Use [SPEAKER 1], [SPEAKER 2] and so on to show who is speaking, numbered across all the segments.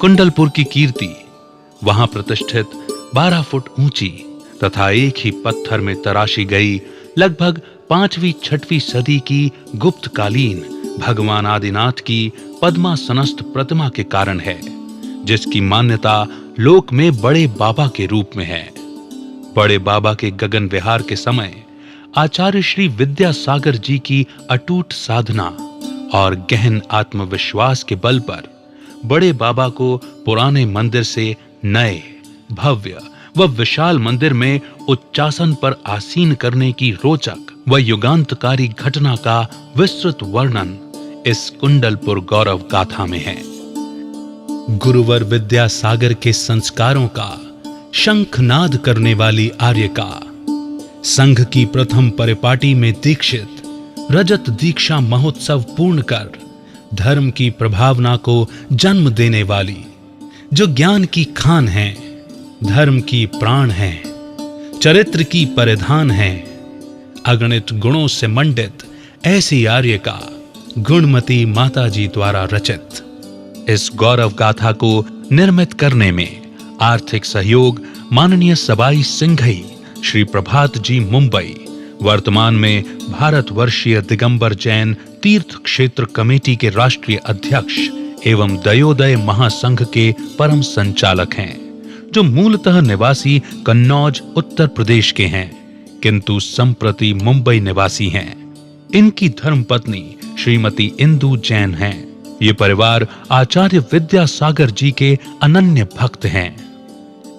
[SPEAKER 1] कुंडलपुर की कीर्ति वहां प्रतिष्ठित 12 फुट ऊंची तथा एक ही पत्थर में तराशी गई लगभग 5वीं-6वीं सदी की गुप्तकालीन भगवान आदिनाथ की पद्मासनस्थ प्रतिमा के कारण है, जिसकी मान्यता लोक में बड़े बाबा के रूप में है। बड़े बाबा के गगन विहार के समय आचार्य श्री विद्यासागर जी की अटूट साधना और गहन आत्मविश्वास के बल पर बड़े बाबा को पुराने मंदिर से नए भव्य व विशाल मंदिर में उच्चासन पर आसीन करने की रोचक व युगांतकारी घटना का विस्तृत वर्णन इस कुंडलपुर गौरव गाथा में है। गुरुवर विद्यासागर के संस्कारों का शंखनाद करने वाली आर्य का संघ की प्रथम परिपाटी में दीक्षित रजत दीक्षा महोत्सव पूर्ण कर धर्म की प्रभावना को जन्म देने वाली, जो ज्ञान की खान है, धर्म की प्राण है, चरित्र की परिधान है, अगणित गुणों से मंडित ऐसी आर्य का गुणमती माता जी द्वारा रचित इस गौरव गाथा को निर्मित करने में आर्थिक सहयोग माननीय सबाई सिंघई श्री प्रभात जी मुंबई, वर्तमान में भारतवर्षीय दिगंबर जैन तीर्थ क्षेत्र कमेटी के राष्ट्रीय अध्यक्ष एवं दयोदय महासंघ के परम संचालक हैं, जो मूलतः निवासी कन्नौज उत्तर प्रदेश के हैं किंतु संप्रति मुंबई निवासी हैं। इनकी धर्मपत्नी श्रीमती इंदु जैन हैं। ये परिवार आचार्य विद्यासागर जी के अनन्य भक्त हैं।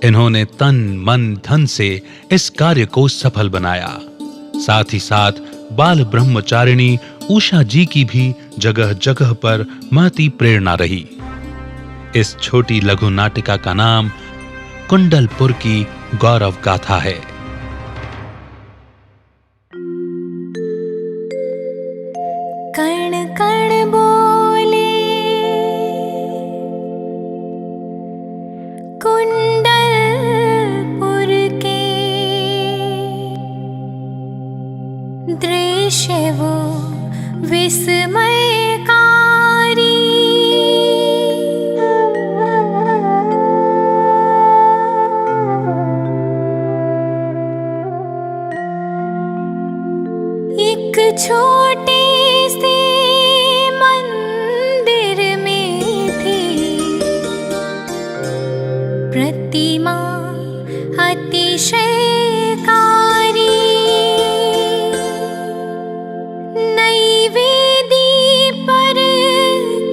[SPEAKER 1] इन्होंने तन मन धन से इस कार्य को सफल बनाया। साथ ही साथ बाल ब्रह्मचारिणी उषा जी की भी जगह जगह पर महती प्रेरणा रही। इस छोटी लघु नाटिका का नाम कुंडलपुर की गौरव गाथा है।
[SPEAKER 2] कण कण बोले कुंडलपुर के दृश्य वो विस्मयकारी, एक छोटे से मंदिर में थी प्रतिमा अतिशयकारी, नैवेदी पर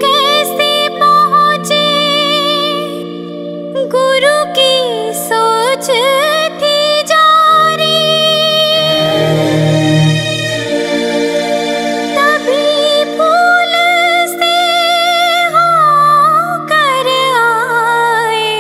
[SPEAKER 2] कैसे पहुंचे गुरु की सोच थी जारी। तभी फूल से होकर आए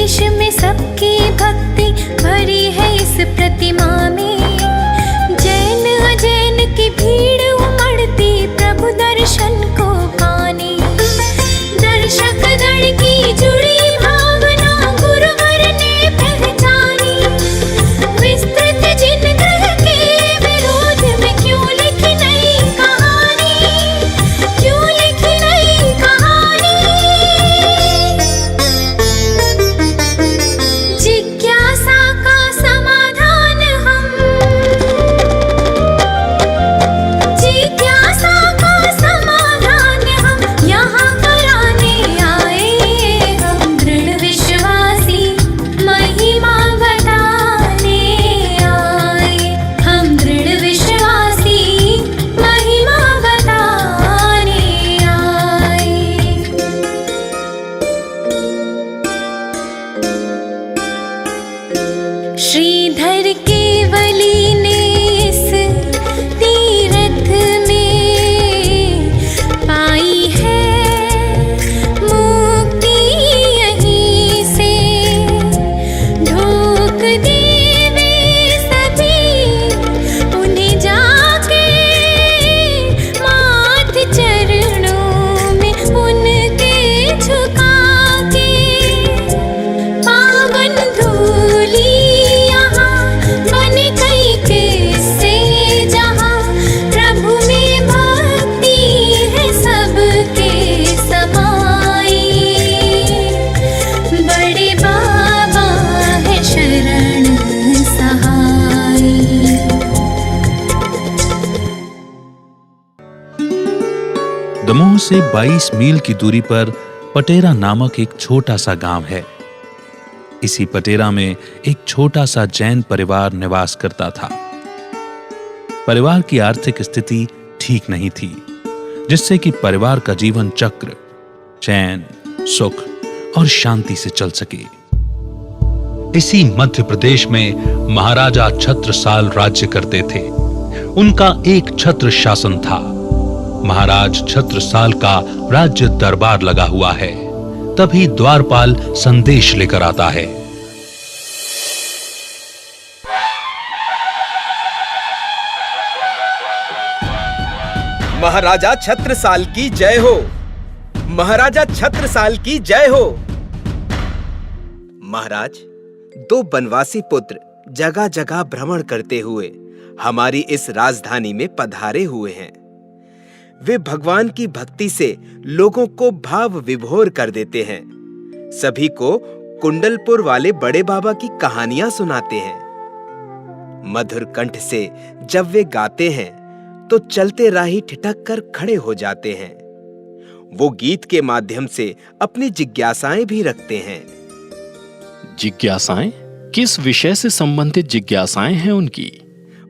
[SPEAKER 2] देश में सबकी भक्ति भरी है इस प्रतिमा में। जैन अजैन की भीड़ उमड़ती प्रभु दर्शन को पाने। दर्शक गण की जुड़ी भावना गुरुवर ने पहचानी। विस्तृत जिन ग्रह के विरोध में क्यों लिखी नई कहानी, क्यों लिखी नई कहानी। जिज्ञासा का समाधान हम, जिज्ञासा का समाधान हम यहाँ कराने आए। हम दृढ़ विश्वासी महिमा बताने आए। हम दृढ़ विश्वासी महिमा बताने आए। श्रीधर केवली ने इस तीर्थ में पाई है मुक्ति यहीं से। ढोक देवे सभी उन्हें जाके, माथ चरणों में उनके झुका के। पावन धूली यहाँ बन गई किससे जहाँ, प्रभु में भक्ति है सबके समाई। बड़े बाबा है शरण सहाय।
[SPEAKER 1] दमोह से 22 मील की दूरी पर पटेरा नामक एक छोटा सा गांव है। इसी पटेरा में एक छोटा सा जैन परिवार निवास करता था। परिवार की आर्थिक स्थिति ठीक नहीं थी, जिससे कि परिवार का जीवन चक्र चैन, सुख और शांति से चल सके। इसी मध्य प्रदेश में महाराजा छत्रसाल राज्य करते थे। उनका एक छत्र शासन था। महाराज छत्रसाल का राज्य दरबार लगा हुआ है। तभी द्वारपाल संदेश लेकर आता है।
[SPEAKER 3] महाराजा छत्रसाल की जय हो। महाराजा छत्रसाल की जय हो। महाराज, 2 बनवासी पुत्र जगह जगह भ्रमण करते हुए हमारी इस राजधानी में पधारे हुए हैं। वे भगवान की भक्ति से लोगों को भाव विभोर कर देते हैं। सभी को कुंडलपुर वाले बड़े बाबा की कहानियां सुनाते हैं। मधुर कंठ से जब वे गाते हैं तो चलते राही ठिठक कर खड़े हो जाते हैं। वो गीत के माध्यम से अपनी जिज्ञासाएं भी रखते हैं।
[SPEAKER 4] जिज्ञासाएं? किस विषय से संबंधित जिज्ञासाएं हैं उनकी?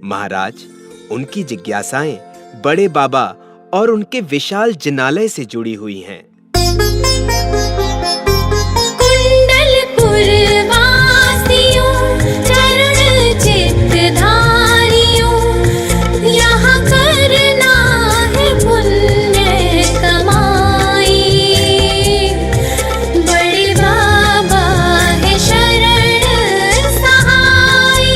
[SPEAKER 3] महाराज, उनकी जिज्ञासाएं बड़े बाबा और उनके विशाल जिनालय से जुड़ी हुई हैं।
[SPEAKER 2] कुंडलपुर वासियों, चरण चित्तधारियों, यहाँ करना है पुण्य कमाई। बड़े बाबा है शरण सहाय।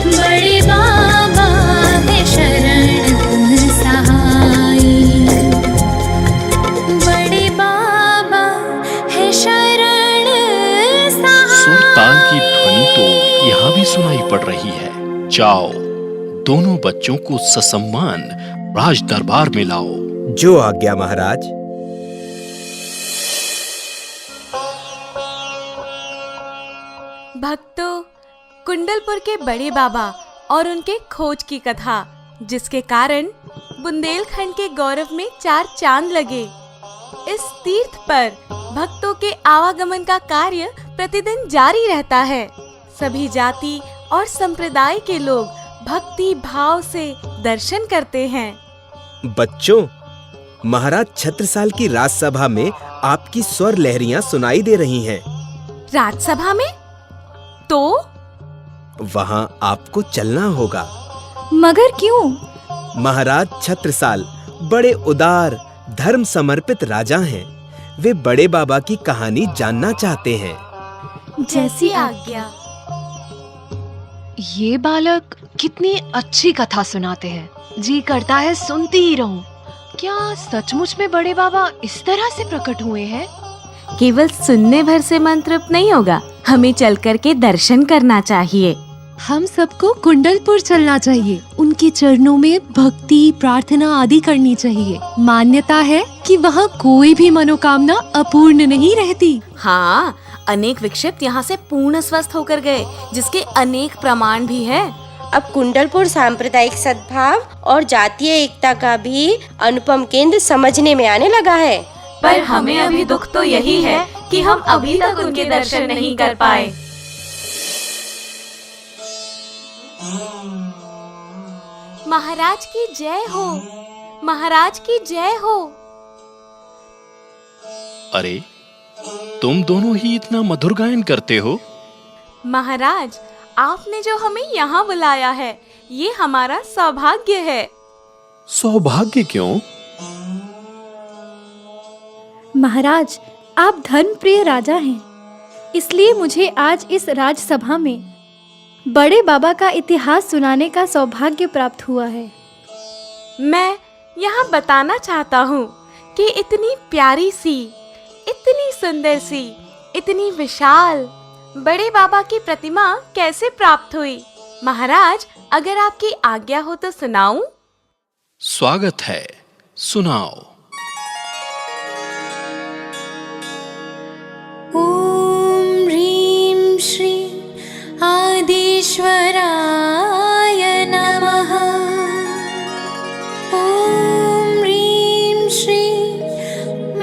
[SPEAKER 2] बड़े बाबा
[SPEAKER 4] जाओ, दोनों बच्चों को ससम्मान राज दरबार में लाओ।
[SPEAKER 3] जो आज्ञा महाराज।
[SPEAKER 5] भक्तों, कुंडलपुर के बड़े बाबा और उनके खोज की कथा, जिसके कारण बुंदेलखंड के गौरव में 4 चांद लगे। इस तीर्थ पर भक्तों के आवागमन का कार्य प्रतिदिन जारी रहता है। सभी जाति और संप्रदाय के लोग भक्ति भाव से दर्शन करते हैं।
[SPEAKER 3] बच्चों, महाराज छत्रसाल की राजसभा में आपकी स्वर लहरियां सुनाई दे रही हैं।
[SPEAKER 5] राजसभा में? तो
[SPEAKER 3] वहां आपको चलना होगा।
[SPEAKER 2] मगर क्यों?
[SPEAKER 3] महाराज छत्रसाल बड़े उदार, धर्म समर्पित राजा हैं। वे बड़े बाबा की कहानी जानना चाहते हैं।
[SPEAKER 5] जैसी आज्ञा।
[SPEAKER 6] ये बालक कितनी अच्छी कथा सुनाते हैं, जी करता है सुनती ही रहूं। क्या सचमुच में बड़े बाबा इस तरह से प्रकट हुए हैं?
[SPEAKER 5] केवल सुनने भर से मन तृप्त नहीं होगा, हमें चल कर के दर्शन करना चाहिए।
[SPEAKER 7] हम सबको कुंडलपुर चलना चाहिए, उनके चरणों में भक्ति प्रार्थना आदि करनी चाहिए। मान्यता है कि वहाँ कोई भी मनोकामना अपूर्ण नहीं रहती।
[SPEAKER 5] हाँ, अनेक विक्षिप्त यहाँ से पूर्ण स्वस्थ होकर गए, जिसके अनेक प्रमाण भी हैं।
[SPEAKER 8] अब कुंडलपुर सांप्रदायिक सद्भाव और जातीय एकता का भी अनुपम केंद्र समझने में आने लगा है।
[SPEAKER 5] पर हमें अभी दुख तो यही है कि हम अभी तक उनके दर्शन नहीं कर पाए। महाराज की जय हो, महाराज की जय हो।
[SPEAKER 4] अरे, तुम दोनों ही इतना मधुर गायन करते हो।
[SPEAKER 5] महाराज, आपने जो हमें यहाँ बुलाया है, ये हमारा सौभाग्य है।
[SPEAKER 4] सौभाग्य क्यों?
[SPEAKER 9] महाराज, आप धर्मप्रिय राजा हैं, इसलिए मुझे आज इस राजसभा में बड़े बाबा का इतिहास सुनाने का सौभाग्य प्राप्त हुआ है।
[SPEAKER 5] मैं यहाँ बताना चाहता हूँ कि इतनी प्यारी सी, इतनी सुंदर सी, इतनी विशाल बड़े बाबा की प्रतिमा कैसे प्राप्त हुई। महाराज, अगर आपकी आज्ञा हो तो सुनाऊं?
[SPEAKER 4] स्वागत है, सुनाओ।
[SPEAKER 2] ॐ ह्रीं श्रीं आदिश्वराय नमः। ॐ ह्रीं श्रीं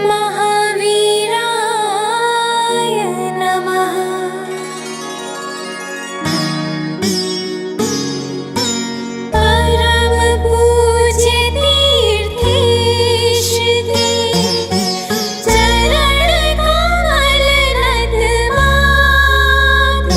[SPEAKER 2] महावीराय नमः। परम पूज्य तीर्थेश देव चरण कमल नत मात।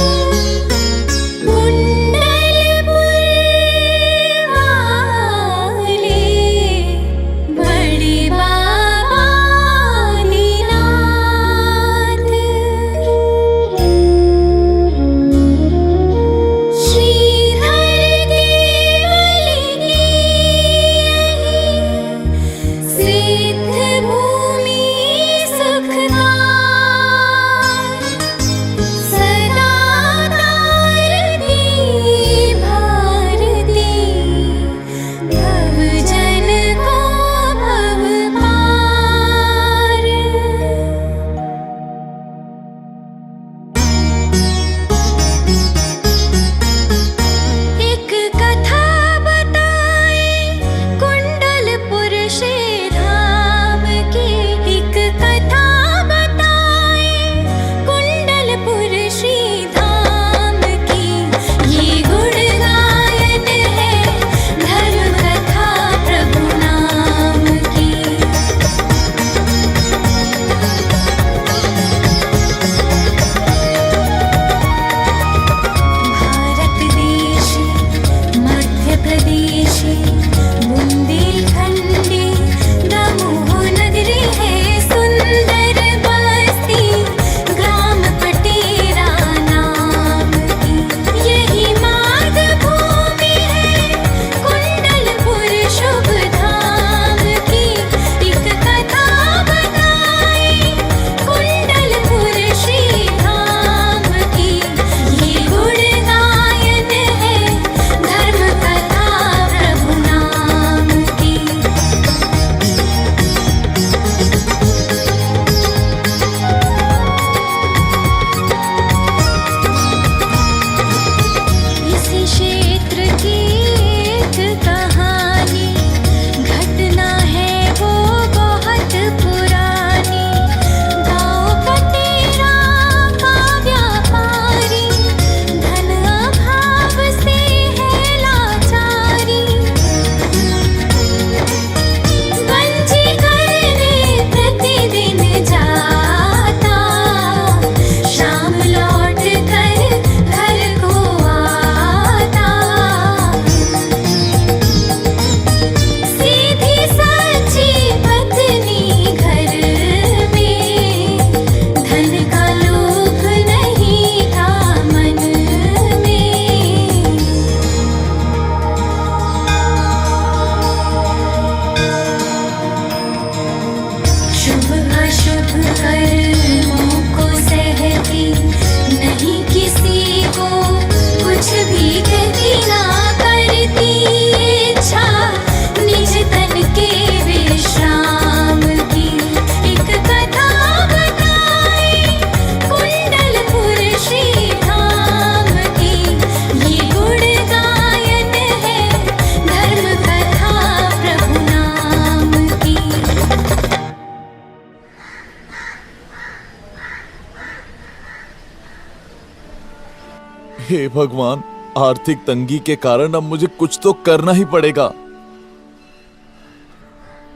[SPEAKER 10] हे भगवान, आर्थिक तंगी के कारण अब मुझे कुछ तो करना ही पड़ेगा।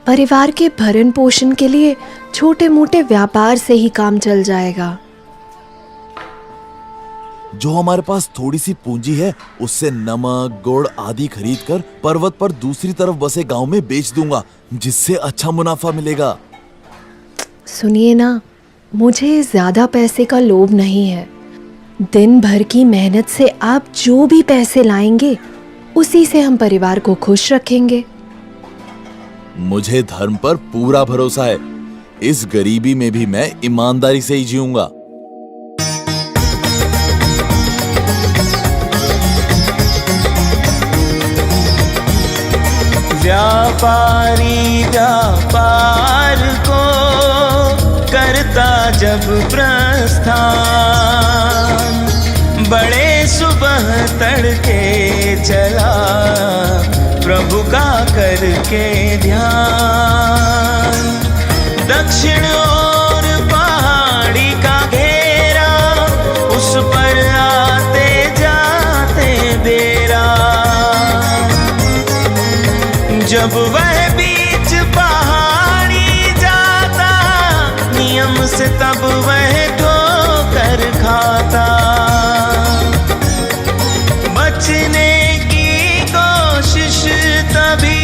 [SPEAKER 6] परिवार के भरण पोषण के लिए छोटे मोटे व्यापार से ही काम चल जाएगा।
[SPEAKER 10] जो हमारे पास थोड़ी सी पूंजी है उससे नमक, गुड़ आदि खरीद कर पर्वत पर दूसरी तरफ बसे गांव में बेच दूंगा, जिससे अच्छा मुनाफा मिलेगा।
[SPEAKER 6] सुनिए ना, मुझे ज्यादा पैसे का लोभ नहीं है। दिन भर की मेहनत से आप जो भी पैसे लाएंगे उसी से हम परिवार को खुश रखेंगे।
[SPEAKER 10] मुझे धर्म पर पूरा भरोसा है। इस गरीबी में भी मैं ईमानदारी से ही जीऊंगा।
[SPEAKER 11] व्यापारी व्यापार को करता जब प्रस्थान, बड़े सुबह तड़के चला प्रभु का करके ध्यान। दक्षिण ओर पहाड़ी का घेरा, उस पर आते जाते बेरा। जब वह बीच पहाड़ी जाता, नियम से तब वह ठोकर खाता। बचने की कोशिश तभी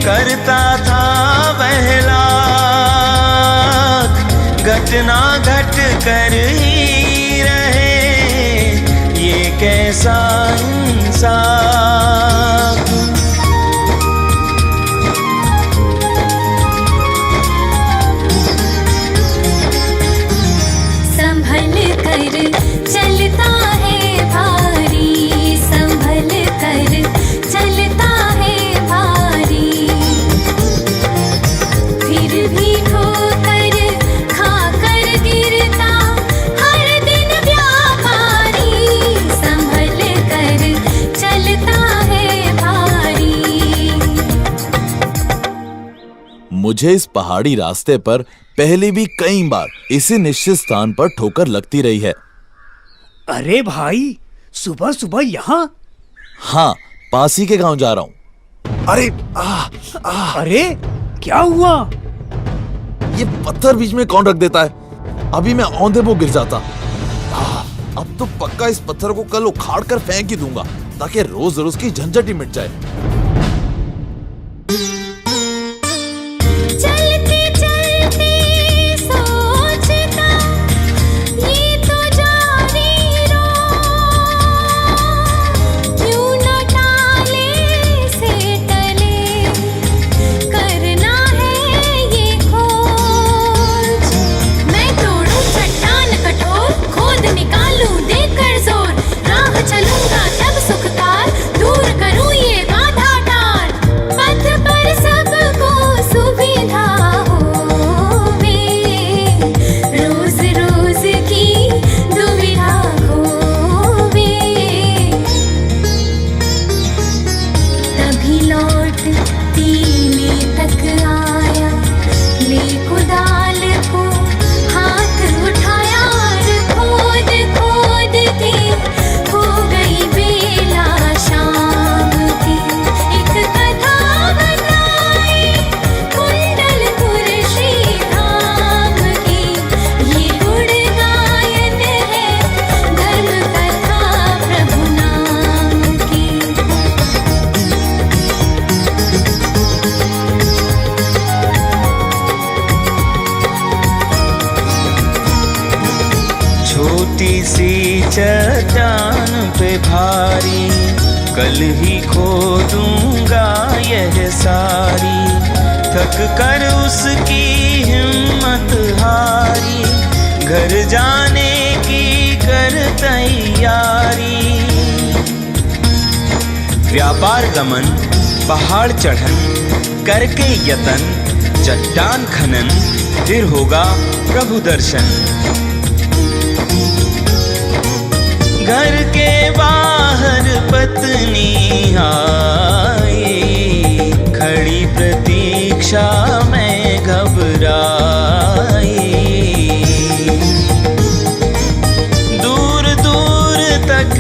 [SPEAKER 11] करता था वह लाख, घटना घट कर ही रहे ये कैसा इंसाफ।
[SPEAKER 2] चलता है भारी, संभल कर चलता है भारी। फिर भी ठोकर खाकर गिरता हर दिन व्यापारी, संभल कर चलता है भारी।
[SPEAKER 10] मुझे इस पहाड़ी रास्ते पर पहले भी कई बार इसी निश्चित स्थान पर ठोकर लगती रही है।
[SPEAKER 11] अरे भाई, सुबह सुबह यहाँ?
[SPEAKER 10] हाँ, पासी के गांव जा रहा हूँ। अरे
[SPEAKER 11] अरे क्या हुआ?
[SPEAKER 10] ये पत्थर बीच में कौन रख देता है? अभी मैं औंधे वो गिर जाता। अब तो पक्का इस पत्थर को कल उखाड़ कर फेंक ही दूंगा, ताकि रोज रोज की झंझट ही मिट जाए।
[SPEAKER 11] चट्टान पे भारी, कल ही खो दूंगा यह सारी। थक कर उसकी हिम्मत हारी, घर जाने की कर तैयारी। व्यापार गमन, पहाड़ चढ़न, करके यतन, चट्टान खनन, फिर होगा प्रभु दर्शन। घर के बाहर पत्नी आई, खड़ी प्रतीक्षा में घबराई। दूर दूर तक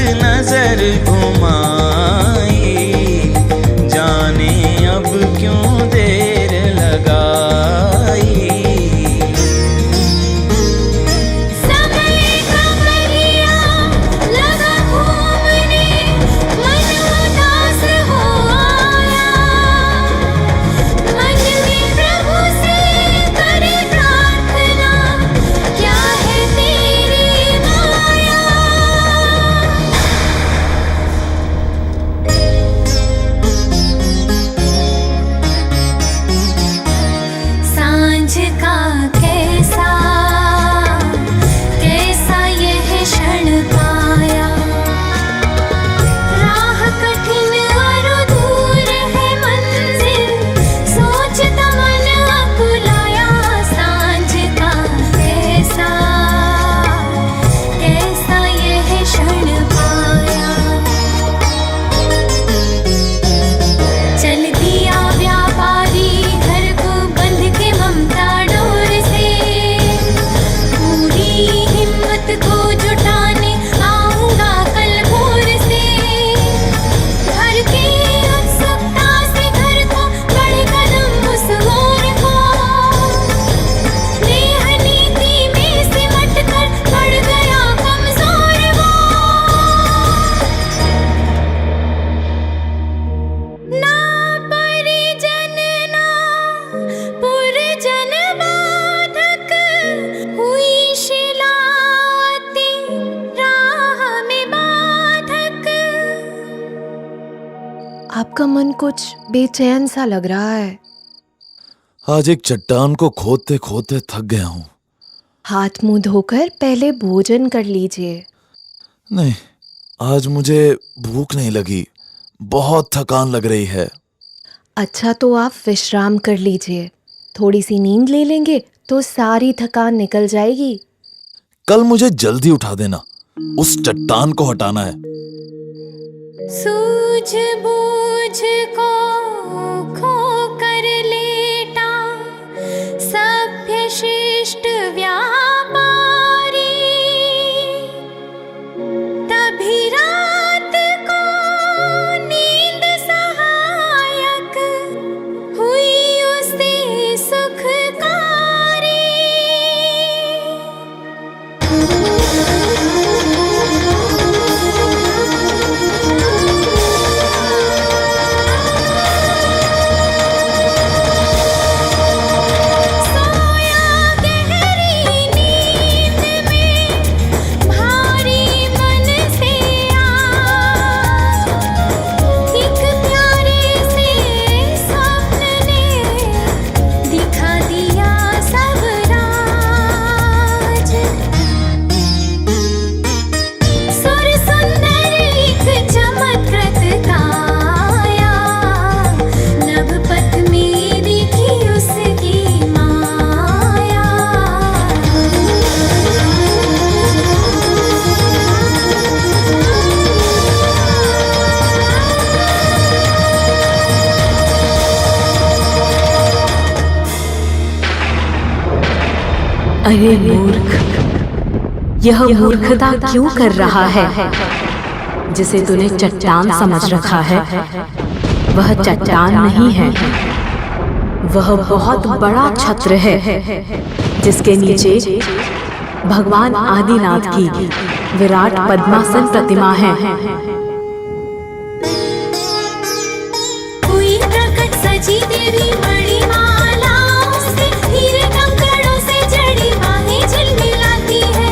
[SPEAKER 6] आपका मन कुछ बेचैन सा लग रहा है।
[SPEAKER 10] आज एक चट्टान को खोदते खोदते थक गया हूँ।
[SPEAKER 6] हाथ मुंह धोकर पहले भोजन कर लीजिए।
[SPEAKER 10] नहीं, आज मुझे भूख नहीं लगी, बहुत थकान लग रही है।
[SPEAKER 6] अच्छा, तो आप विश्राम कर लीजिए। थोड़ी सी नींद ले लेंगे तो सारी थकान निकल जाएगी।
[SPEAKER 10] कल मुझे जल्दी उठा देना, उस चट्टान को हटाना है।
[SPEAKER 2] सूझबूझ को खो कर लेटा सभ्य शिष्ट व्यापारी, तभी रात को नींद सहायक हुई उसे सुखकारी।
[SPEAKER 5] अरे मूर्ख, यह मूर्खता क्यों कर रहा है? जिसे तूने चट्टान समझ रखा है, वह चट्टान नहीं है। वह बहुत बड़ा छत्र है, जिसके नीचे भगवान आदिनाथ की विराट पद्मासन प्रतिमा है।
[SPEAKER 2] कोई प्रकट सजी देवी मणिमालाओं से, हीरे कंकड़ों से जड़ी बाहें झिलमिलाती है।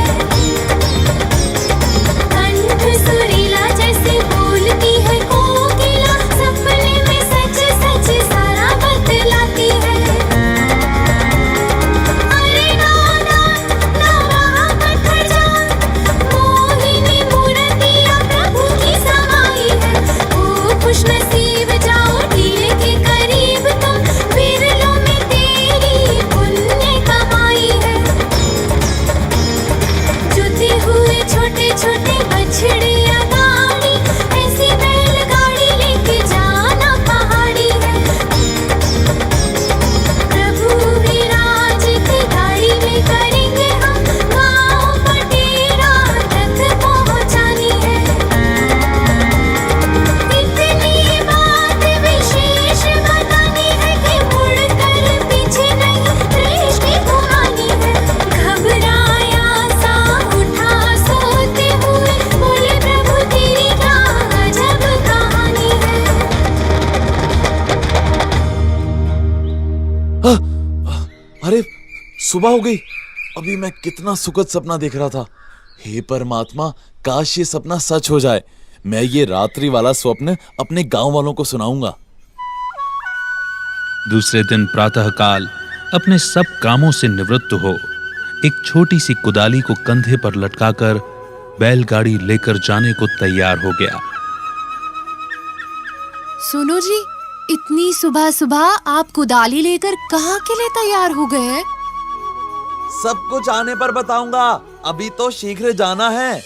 [SPEAKER 2] कंठ सुरीला जैसे बोलती है कोकिला, सपने में सच सच सारा बतलाती है। अरे नाना ना वहाँ पत्थर जान, मोहिनी मूर्तियाँ प्रभु की समाई है। ओ खुश नसीब जाओ टीले के करीब तुम, विरलों में तेरी पुण्य कमाई है। जुते हुए छोटे छोटे बछड़िया गाड़ी, ऐसी बैलगाड़ी लेके जाना पहाड़ी है। प्रभु विराजित गाड़ी में करेंगे हम, गाँव पटेरा तक पहुँचानी है। इतनी बात विशेष बतानी है कि मुड़कर पीछे नहीं दृष्टि घुमानी है। घबराया सा उठा सोते हुए, बोले प्रभु तेरी क्या गजब कहानी है।
[SPEAKER 10] अरे सुबह हो गई, अभी मैं कितना सुखद सपना देख रहा था। हे परमात्मा, काश ये सपना सच हो जाए। मैं ये रात्रि वाला स्वप्न अपने गांव वालों को सुनाऊंगा।
[SPEAKER 1] दूसरे दिन प्रातःकाल अपने सब कामों से निवृत्त हो एक छोटी सी कुदाली को कंधे पर लटकाकर बैलगाड़ी लेकर जाने को तैयार हो गया।
[SPEAKER 7] सुनो जी, इतनी सुबह सुबह आप कुदाली लेकर कहाँ के लिए तैयार हो गए हैं?
[SPEAKER 10] सब कुछ आने पर बताऊंगा, अभी तो शीघ्र जाना है।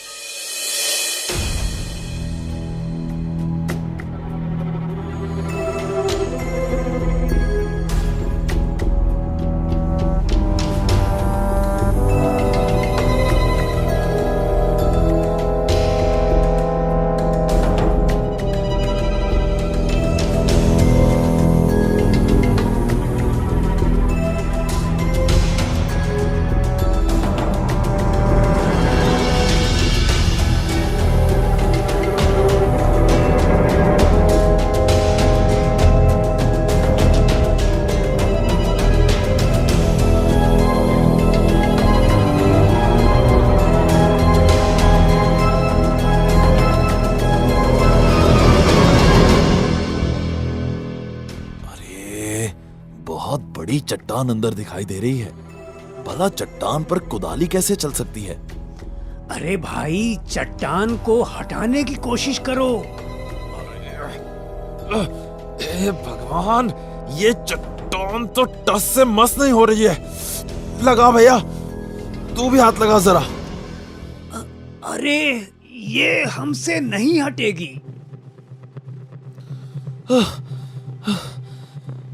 [SPEAKER 10] बड़ी चट्टान अंदर दिखाई दे रही है। भला चट्टान पर कुदाली कैसे चल सकती है?
[SPEAKER 12] अरे भाई, चट्टान को हटाने की कोशिश करो।
[SPEAKER 10] हे भगवान, ये चट्टान तो टस से मस नहीं हो रही है। लगा भैया, तू भी हाथ लगा जरा।
[SPEAKER 12] अरे ये हमसे नहीं हटेगी।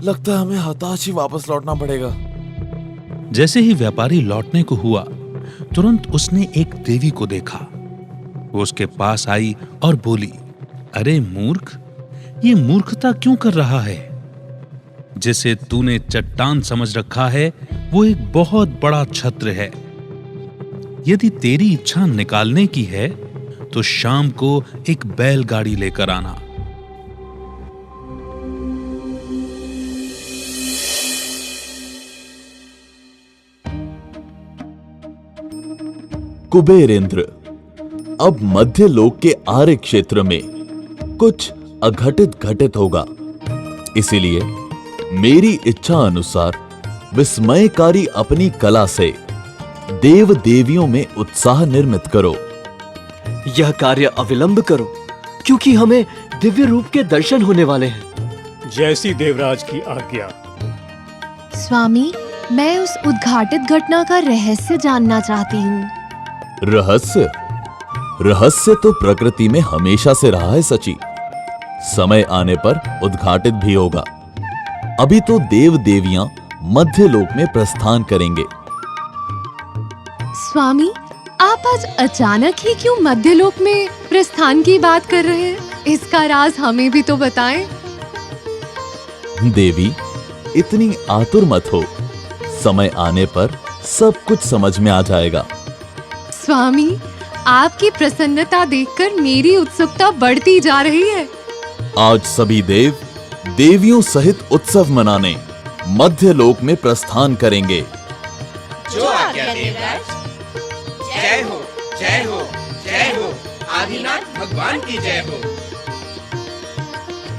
[SPEAKER 10] लगता है हमें हताश ही वापस लौटना पड़ेगा।
[SPEAKER 1] जैसे ही व्यापारी लौटने को हुआ, तुरंत उसने एक देवी को देखा। वो उसके पास आई और बोली, अरे मूर्ख, ये मूर्खता क्यों कर रहा है? जिसे तूने चट्टान समझ रखा है वो एक बहुत बड़ा छत्र है। यदि तेरी इच्छा निकालने की है तो शाम को एक बैलगाड़ी लेकर आना।
[SPEAKER 10] कुबेर इंद्र अब मध्य लोक के आर्य क्षेत्र में कुछ अघटित घटित होगा, इसीलिए मेरी इच्छा अनुसार विस्मयकारी अपनी कला से देव देवियों में उत्साह निर्मित करो।
[SPEAKER 13] यह कार्य अविलंब करो, क्योंकि हमें दिव्य रूप के दर्शन होने वाले हैं।
[SPEAKER 12] जैसी देवराज की आज्ञा।
[SPEAKER 7] स्वामी, मैं उस उद्घाटित घटना का रहस्य जानना चाहती हूँ।
[SPEAKER 10] रहस्य? रहस्य तो प्रकृति में हमेशा से रहा है सची। समय आने पर उद्घाटित भी होगा। अभी तो देव देवियां मध्य लोक में प्रस्थान करेंगे।
[SPEAKER 7] स्वामी, आप आज अचानक ही क्यों मध्यलोक में प्रस्थान की बात कर रहे हैं? इसका राज हमें भी तो बताएं।
[SPEAKER 10] देवी, इतनी आतुर मत हो। समय आने पर सब कुछ समझ में आ जाएगा।
[SPEAKER 7] स्वामी, आपकी प्रसन्नता देखकर मेरी उत्सुकता बढ़ती जा रही है।
[SPEAKER 10] आज सभी देव देवियों सहित उत्सव मनाने मध्य लोक में प्रस्थान करेंगे।
[SPEAKER 3] जो आज्ञा देवराज। जय हो, जय हो, जय हो, आदिनाथ भगवान की जय हो।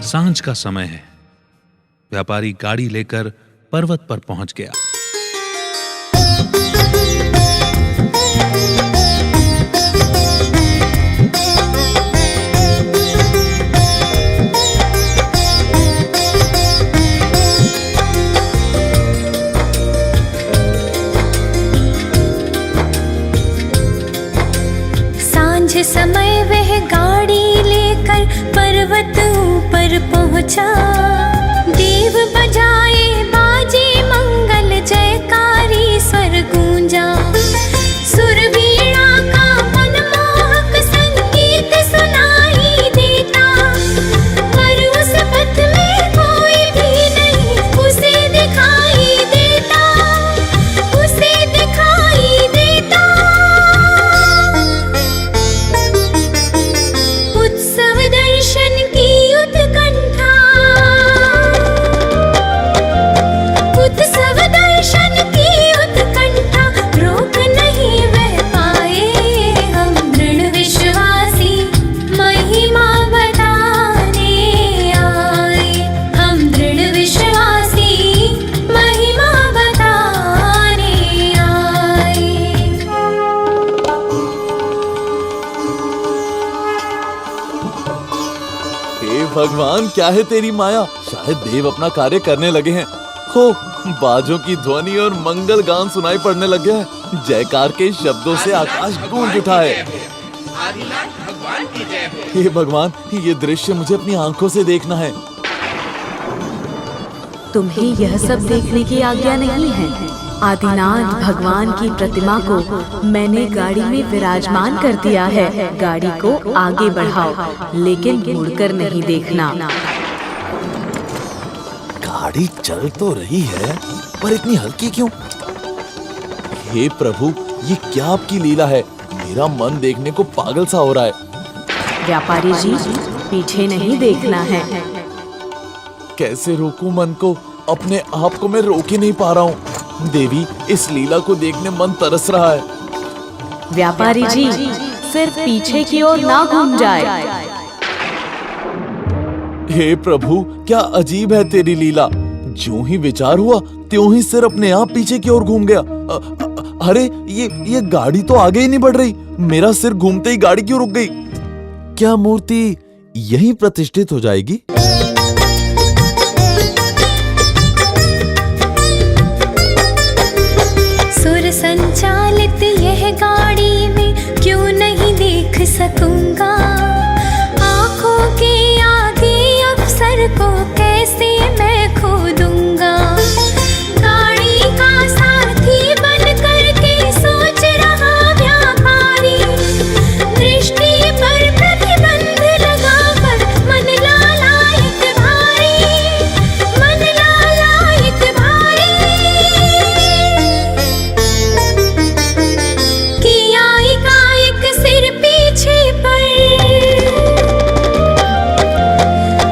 [SPEAKER 1] सांझ का समय है। व्यापारी गाड़ी लेकर पर्वत पर पहुंच गया।
[SPEAKER 2] समय वह गाड़ी लेकर पर्वत ऊपर पहुंचा। देव बजाए बाजे मंगल जयकारी स्वर गूंजा। सुरवीणा का मनमोहक संगीत सुनाई देता, पर उस पथ में कोई भी नहीं उसे दिखाई देता, उसे दिखाई देता। उत्सव दर्शन की उत्कंठा, उत्सव दर्शन की उत्कंठा रोक नहीं वह पाए। हम दृढ़ विश्वासी महिमा बताने आए, हम दृढ़ विश्वासी महिमा बताने आए।
[SPEAKER 10] हे भगवान, क्या है तेरी माया? शायद देव अपना कार्य करने लगे हैं। हो, बाजों की ध्वनि और मंगल गान सुनाई पड़ने लगे हैं। जयकार के शब्दों से आकाश गूंज उठा है।
[SPEAKER 3] आदिनाथ भगवान की जय हो।
[SPEAKER 10] हे भगवान, ये दृश्य मुझे अपनी आंखों से देखना है।
[SPEAKER 5] तुम्हें यह सब देखने की आज्ञा नहीं है। आदिनाथ भगवान की प्रतिमा को मैंने गाड़ी में विराजमान कर दिया है। गाड़ी को आगे बढ़ाओ, लेकिन मुड़कर नहीं देखना।
[SPEAKER 10] गाड़ी चल तो रही है, पर इतनी हल्की क्यों? हे प्रभु, ये क्या आपकी लीला है? मेरा मन देखने को पागल सा हो रहा है।
[SPEAKER 5] व्यापारी जी, पीछे नहीं देखना है।
[SPEAKER 10] कैसे रोकूं मन को? अपने आप को मैं रोक ही नहीं पा रहा हूँ। देवी, इस लीला को देखने मन तरस रहा है।
[SPEAKER 5] व्यापारी जी, सिर्फ पीछे की ओर ना घूम जाए।
[SPEAKER 10] हे प्रभु, क्या अजीब है तेरी लीला। जो ही विचार हुआ त्यों ही सिर अपने आप पीछे की ओर घूम गया। अरे ये गाड़ी तो आगे ही नहीं बढ़ रही, मेरा सिर घूमते ही गाड़ी क्यों रुक गई? क्या मूर्ति यहीं प्रतिष्ठित हो जाएगी?
[SPEAKER 2] सुर संचालित यह गाड़ी में क्यों नहीं देख सकूंगा, आंखों के आगे अवसर को कैसे मैं खो दूंगा। गाड़ी का साथी बन करके सोच रहा व्यापारी, दृष्टि पर प्रतिबंध लगा कर मन लालायित भारी, मन लालायित भारी। किया एकाएक सिर पीछे पर,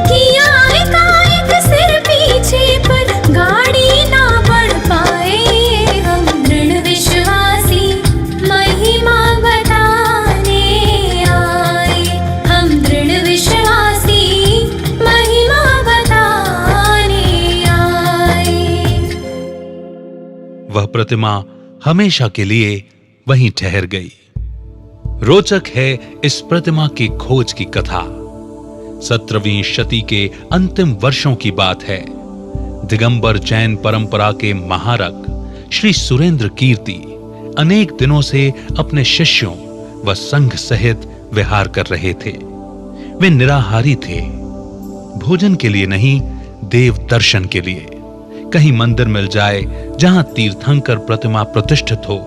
[SPEAKER 2] किया एकाएक सिर पीछे पर, गाड़ी ना बढ़ पाए। हम दृढ़ विश्वासी महिमा बताने आए, हम दृढ़ विश्वासी महिमा बताने आए।
[SPEAKER 1] वह प्रतिमा हमेशा के लिए वहीं ठहर गई। रोचक है इस प्रतिमा की खोज की कथा। 17वीं शती के अंतिम वर्षों की बात है। दिगंबर जैन परंपरा के महारक श्री सुरेंद्र कीर्ति अनेक दिनों से अपने शिष्यों व संघ सहित विहार कर रहे थे। वे निराहारी थे, भोजन के लिए नहीं, देव दर्शन के लिए। कहीं मंदिर मिल जाए जहां तीर्थंकर प्रतिमा प्रतिष्ठित हो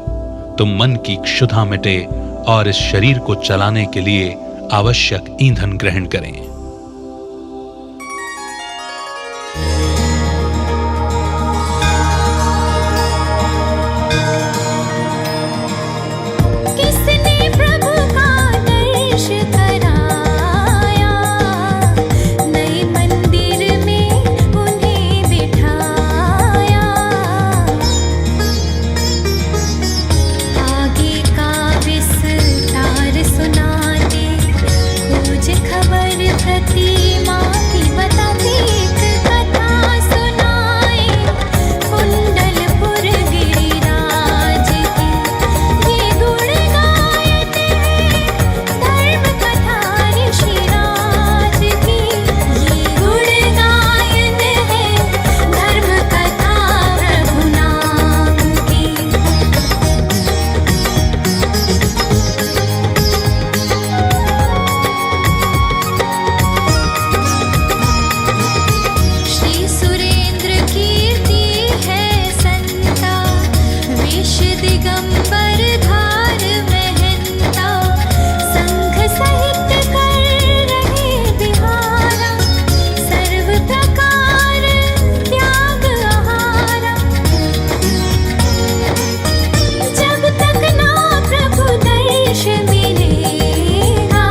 [SPEAKER 1] तो मन की क्षुधा मिटे और इस शरीर को चलाने के लिए आवश्यक ईंधन ग्रहण करें।
[SPEAKER 2] किसने प्रभु का दर्श कराया, नए मंदिर में उन्हें बिठाया। आगे का विस्तार सुनाते, खोज खबर प्रतिमा की बताते, एक कथा सुनाए कुंडलपुर गिरिराज की। ये गुण गायन है धर्म कथा ऋषिराज की, ये गुण गायन है धर्म कथा प्रभु नाम की। श्री सुरेंद्र कीर्ति है संता, विष दिगंबर धार महंता। संघ सहित कर रहे विहारा, सर्व प्रकार त्याग आहारा। जब तक ना प्रभु दर्श मिलेगा,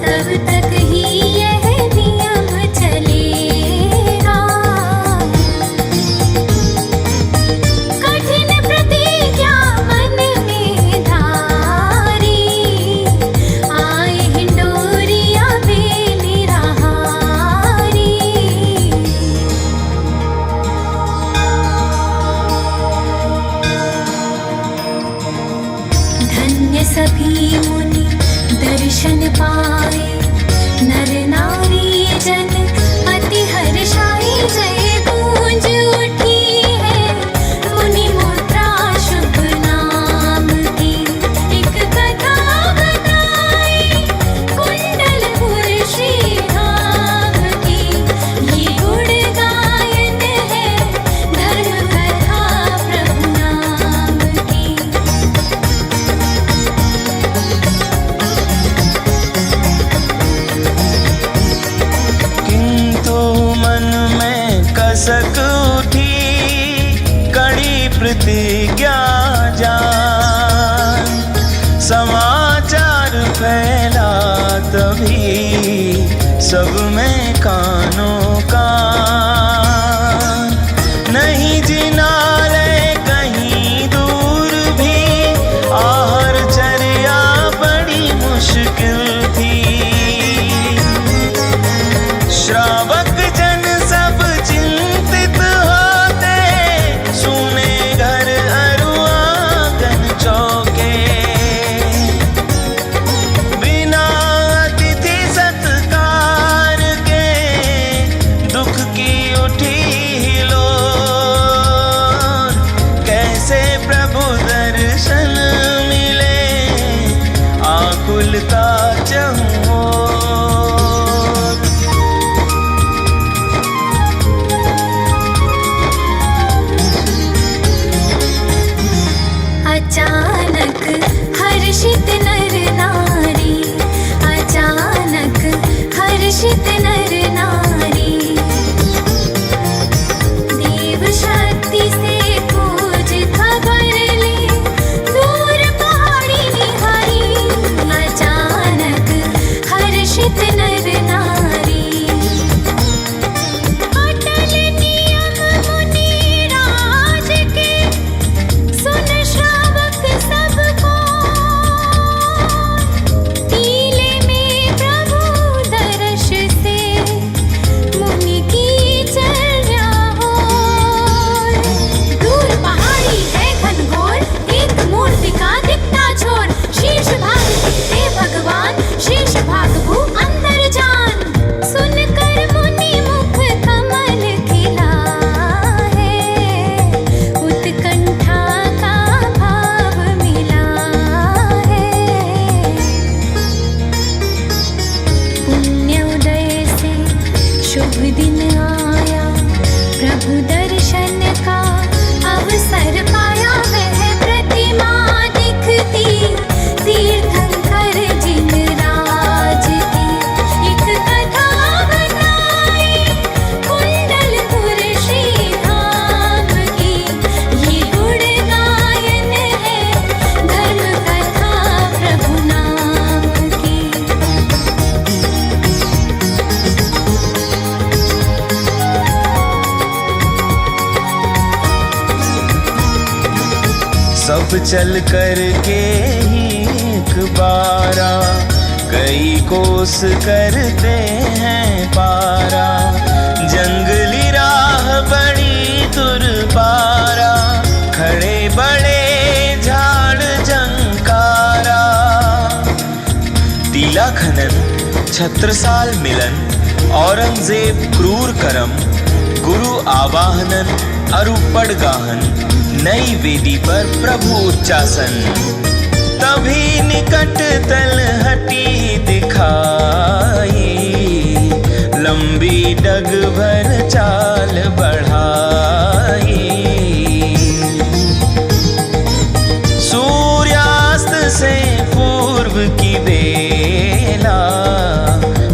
[SPEAKER 2] तब तक ही यह नियम चलेगा। कठिन प्रतिज्ञा मन में धारी, आए हिंडोरिया बेली रहारी। धन्य सभी मुनि दर्शन पाए, नर नारी जन अति हर्षाए। जय गूंज उठी है मुनि मुद्रा शुभ नाम की। एक कथा बताए कुंडलपुर श्री धाम की। ये गुण गायन है धर्म कथा प्रभु नाम की।
[SPEAKER 11] किंतु मन में कसक उठी कड़ी प्रतिज्ञा जान, समाचार फैला तभी सब में कानों कान। नहीं जिनाले कहीं दूर भी, आहर चर्या बड़ी मुश्किल थी। श्रावक जन सब चिंतित अब चल कर के ही एक बारा कई कोस करते हैं पारा। जंगली राह बड़ी दुर्बारा खड़े बड़े झाड़ जंकारा। तीला खनन छत्रसाल मिलन औरंगजेब क्रूर करम गुरु आवाहनन अरु पड़गाहन नई वेदी पर प्रभु उच्चासन। तभी निकट तलहटी दिखाई लंबी डग भर चाल बढ़ाई। सूर्यास्त से पूर्व की बेला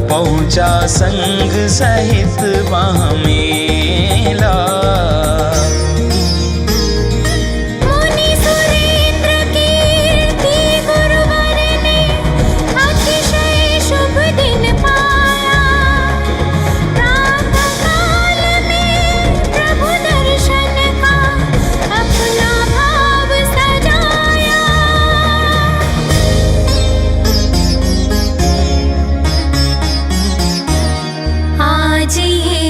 [SPEAKER 11] पहुंचा संग सहित वहाँ मेला।
[SPEAKER 2] मुनि सुरेंद्र कीर्ति गुरुवर ने अतिशय शुभ दिन पाया। प्रातः काल में प्रभु दर्शन का अपना भाव सजाया। आज ये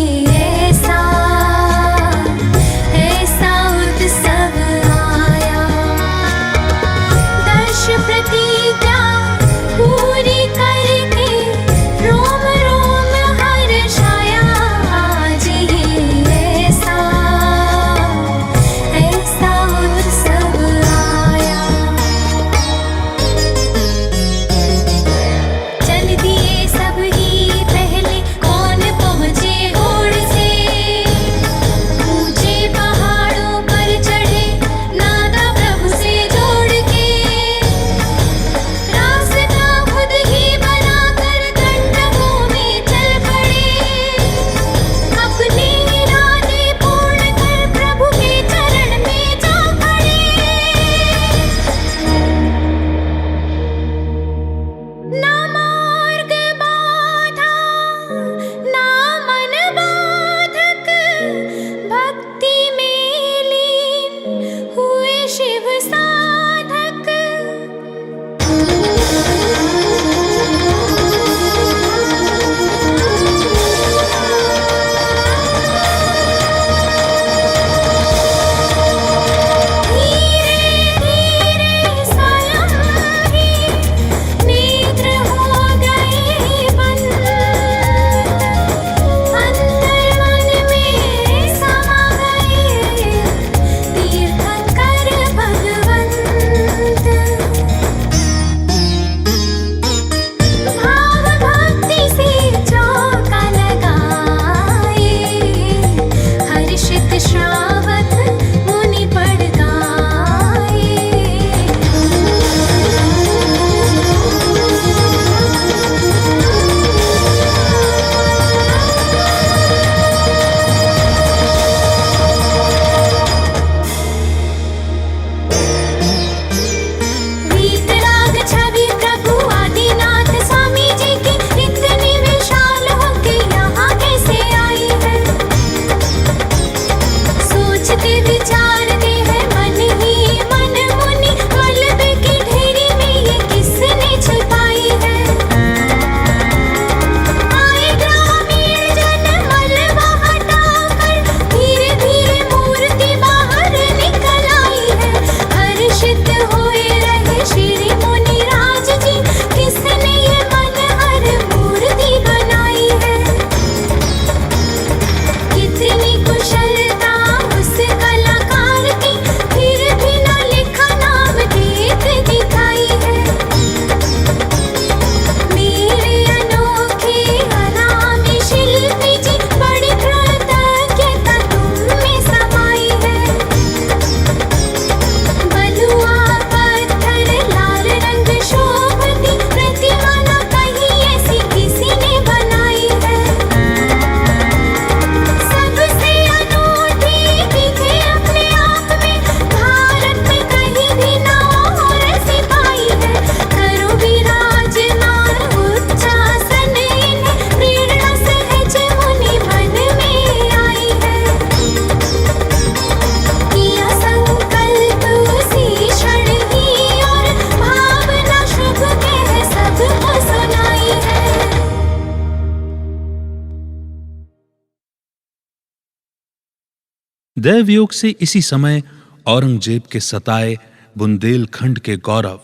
[SPEAKER 1] दैवयोग से इसी समय औरंगजेब के सताए बुंदेलखंड के गौरव,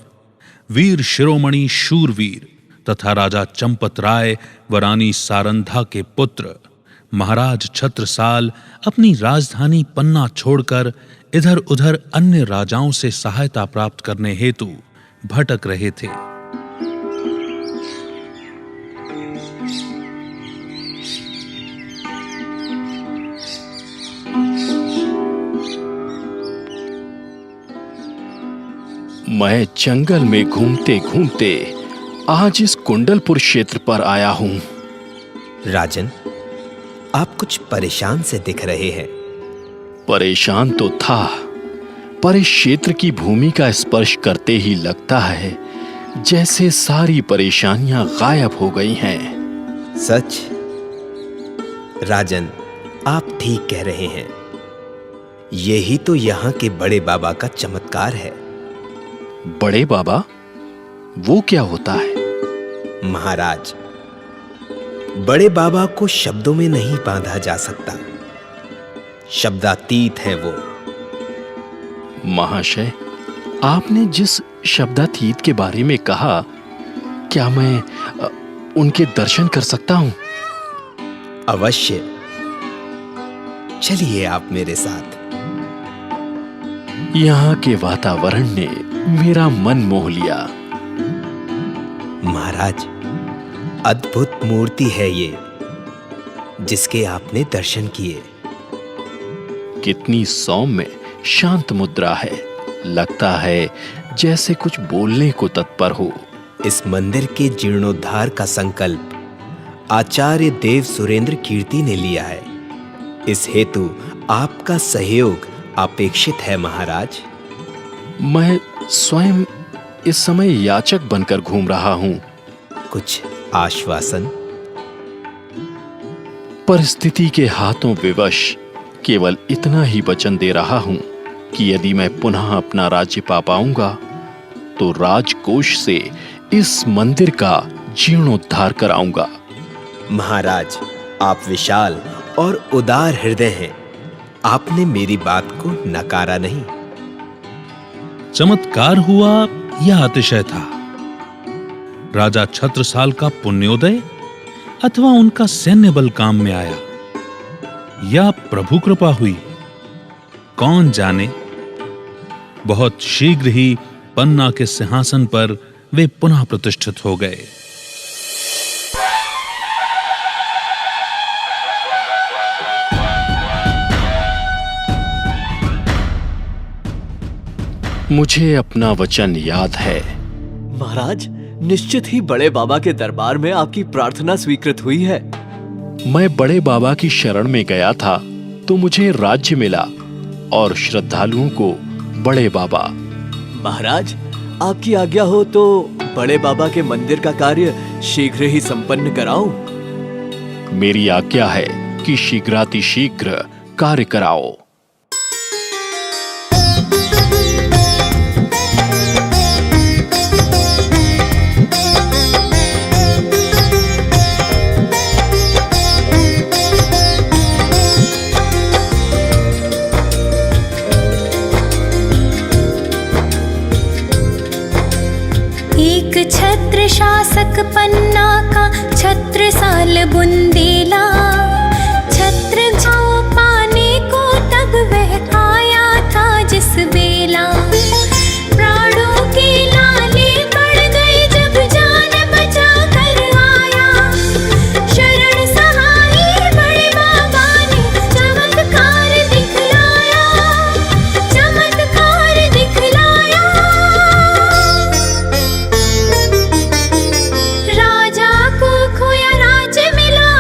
[SPEAKER 1] वीर शिरोमणि शूरवीर तथा राजा चंपत राय व रानी सारंधा के पुत्र महाराज छत्रसाल अपनी राजधानी पन्ना छोड़कर इधर उधर अन्य राजाओं से सहायता प्राप्त करने हेतु भटक रहे थे।
[SPEAKER 4] मैं जंगल में घूमते घूमते आज इस कुंडलपुर क्षेत्र पर आया हूं।
[SPEAKER 3] राजन, आप कुछ परेशान से दिख रहे हैं।
[SPEAKER 4] परेशान तो था, पर इस क्षेत्र की भूमि का स्पर्श करते ही लगता है जैसे सारी परेशानियां गायब हो गई हैं।
[SPEAKER 3] सच? राजन, आप ठीक कह रहे हैं। यही तो यहाँ के बड़े बाबा का चमत्कार है।
[SPEAKER 4] बड़े बाबा? वो क्या होता है?
[SPEAKER 3] महाराज, बड़े बाबा को शब्दों में नहीं बांधा जा सकता। शब्दातीत है वो।
[SPEAKER 4] महाशय, आपने जिस शब्दातीत के बारे में कहा, क्या मैं उनके दर्शन कर सकता हूं?
[SPEAKER 3] अवश्य, चलिए आप मेरे साथ।
[SPEAKER 4] यहाँ के वातावरण ने मेरा मन मोह लिया।
[SPEAKER 3] महाराज, अद्भुत मूर्ति है ये, जिसके आपने दर्शन किए।
[SPEAKER 4] कितनी सौम्य शांत मुद्रा है, लगता है जैसे कुछ बोलने को तत्पर हो।
[SPEAKER 3] इस मंदिर के जीर्णोद्धार का संकल्प आचार्य देव सुरेंद्र कीर्ति ने लिया है। इस हेतु आपका सहयोग अपेक्षित है महाराज।
[SPEAKER 4] मैं स्वयं इस समय याचक बनकर घूम रहा हूं।
[SPEAKER 3] कुछ आश्वासन?
[SPEAKER 4] परिस्थिति के हाथों विवश केवल इतना ही वचन दे रहा हूं कि यदि मैं पुनः अपना राज्य पा पाऊंगा तो राजकोष से इस मंदिर का जीर्णोद्धार कराऊंगा।
[SPEAKER 3] महाराज, आप विशाल और उदार हृदय हैं। आपने मेरी बात को नकारा नहीं।
[SPEAKER 1] चमत्कार हुआ यह अतिशय था। राजा छत्रसाल का पुण्योदय अथवा उनका सैन्य बल काम में आया, या प्रभु कृपा हुई, कौन जाने। बहुत शीघ्र ही पन्ना के सिंहासन पर वे पुनः प्रतिष्ठित हो गए।
[SPEAKER 4] मुझे अपना वचन याद है।
[SPEAKER 13] महाराज, निश्चित ही बड़े बाबा के दरबार में आपकी प्रार्थना स्वीकृत हुई है।
[SPEAKER 4] मैं बड़े बाबा की शरण में गया था तो मुझे राज्य मिला और श्रद्धालुओं को बड़े बाबा।
[SPEAKER 13] महाराज, आपकी आज्ञा हो तो बड़े बाबा के मंदिर का कार्य शीघ्र ही संपन्न कराऊं।
[SPEAKER 4] मेरी आज्ञा है कि शीघ्रातिशीघ्र कार्य कराओ।
[SPEAKER 2] एक छत्र शासक पन्ना का छत्रसाल बुंदेला, छत्र छाओ पाने को तब वह आया था जिस बेला। प्राणों के लाले पड़ गए जब जान बचा कर आया, शरण सहाय बड़े बाबा ने चमत्कार दिखलाया, चमत्कार दिखलाया। राजा को खोया राज्य मिला,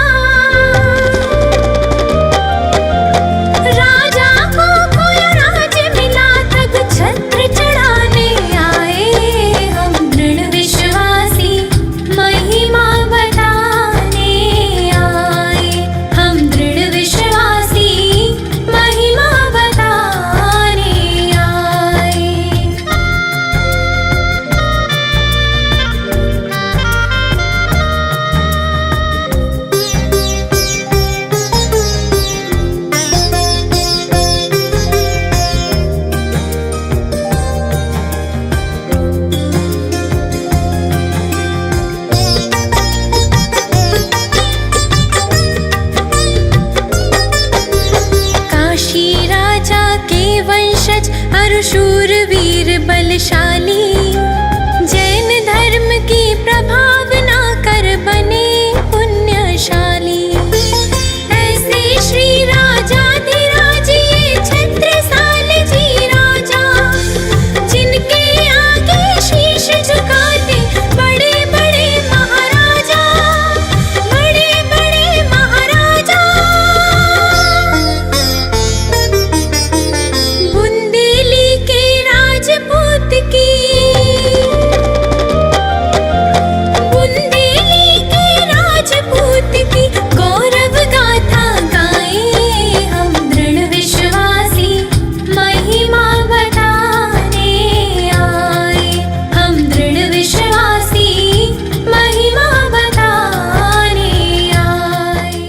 [SPEAKER 2] वंशज अरुशूर वीर बलशाली, जैन धर्म की प्रभावना कर बने पुण्यशाली। ऐसे श्री राजाधिराज ये छत्रसाल जी राजा, जिनके आगे शीश झुकाते बड़े बड़े महाराजा, बड़े बड़े महाराजा। बुंदेली के राजपूत की, बुंदेली के राजपूत की गौरव गाथा गाए हम दृढ़ विश्वासी, महिमा बताने आए हम दृढ़ विश्वासी, महिमा बताने आए।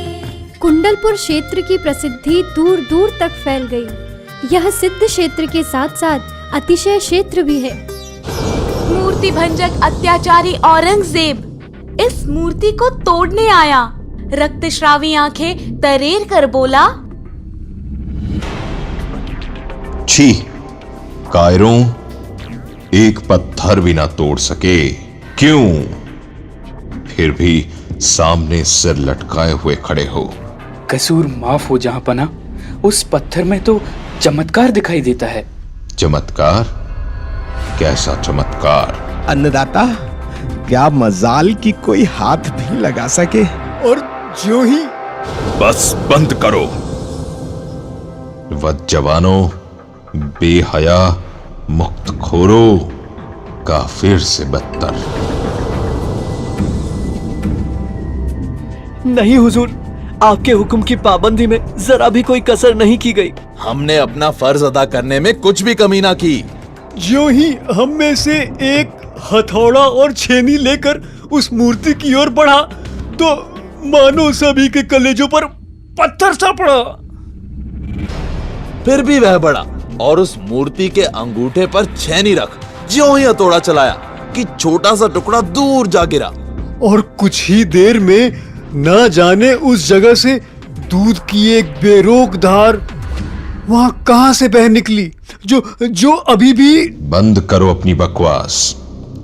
[SPEAKER 9] कुंडलपुर क्षेत्र की प्रसिद्धि दूर दूर तक फैल गई। यह सिद्ध क्षेत्र के साथ साथ अतिशय क्षेत्र भी है।
[SPEAKER 5] मूर्ति भंजक अत्याचारी औरंगजेब इस मूर्ति को तोड़ने आया। रक्तस्रावी आंखें तरेर कर बोला,
[SPEAKER 14] छी, कायरों, एक पत्थर भी ना तोड़ सके। क्यों? फिर भी सामने सिर लटकाए हुए खड़े हो।
[SPEAKER 15] कसूर माफ हो जहांपना, उस पत्थर में तो चमत्कार दिखाई देता है।
[SPEAKER 14] चमत्कार? कैसा चमत्कार?
[SPEAKER 16] अन्नदाता, क्या मजाल की कोई हाथ भी लगा सके? और जो ही
[SPEAKER 14] बस बंद करो। वद जवानों, बेहया, मुक्तखोरों, काफिर से बदतर।
[SPEAKER 13] नहीं हुजूर, आपके हुक्म की पाबंदी में जरा भी कोई कसर नहीं की गई।
[SPEAKER 10] हमने अपना फर्ज अदा करने में कुछ भी कमी ना की।
[SPEAKER 12] जो ही हम में से एक हथौड़ा और छेनी लेकर उस मूर्ति की ओर बढ़ा तो मानो सभी के कलेजों पर पत्थर सा पड़ा।
[SPEAKER 10] फिर भी वह बढ़ा और उस मूर्ति के अंगूठे पर छेनी रख ज्यों ही हथौड़ा चलाया कि छोटा सा टुकड़ा दूर जा गिरा।
[SPEAKER 12] और कुछ ही देर में न जाने उस जगह से दूध की एक बेरोक धार वहां कहां से बह निकली, जो अभी भी।
[SPEAKER 14] बंद करो अपनी बकवास।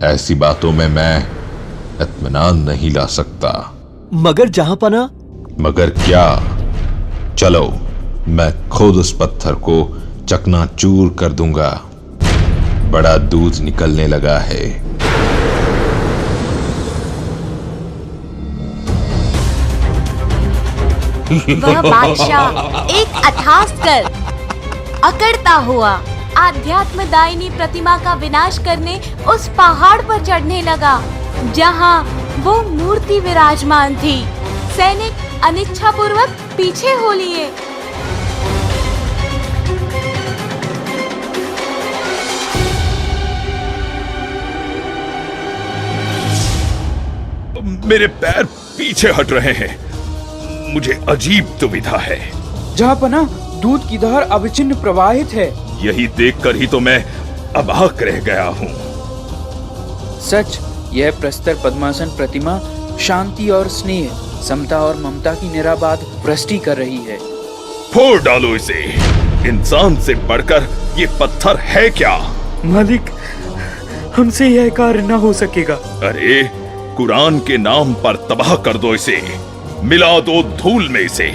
[SPEAKER 14] ऐसी बातों में मैं इत्मीनान नहीं ला सकता।
[SPEAKER 13] मगर जहांपना।
[SPEAKER 14] मगर क्या? चलो, मैं खुद उस पत्थर को चकनाचूर कर दूंगा। बड़ा दूध निकलने लगा है।
[SPEAKER 5] वह बादशाह एक अथाह कर अकड़ता हुआ आध्यात्मदायिनी प्रतिमा का विनाश करने उस पहाड़ पर चढ़ने लगा जहां वो मूर्ति विराजमान थी। सैनिक अनिच्छापूर्वक पीछे हो लिए।
[SPEAKER 17] मेरे पैर पीछे हट रहे हैं। मुझे अजीब दुविधा है।
[SPEAKER 15] जहांपना, दूध की धार अविच्छिन्न प्रवाहित है।
[SPEAKER 17] यही देखकर ही तो मैं अबाक रह गया हूँ।
[SPEAKER 15] सच, यह प्रस्तर पद्मासन प्रतिमा शांति और स्नेह, समता और ममता की निराबाद वृष्टि कर रही है।
[SPEAKER 17] फोड़ डालो इसे। इंसान से बढ़कर ये पत्थर है क्या?
[SPEAKER 15] मालिक, हमसे यह कार्य न हो सकेगा।
[SPEAKER 17] अरे, कुरान के नाम पर तबाह कर दो इसे। मिला दो धूल में इसे।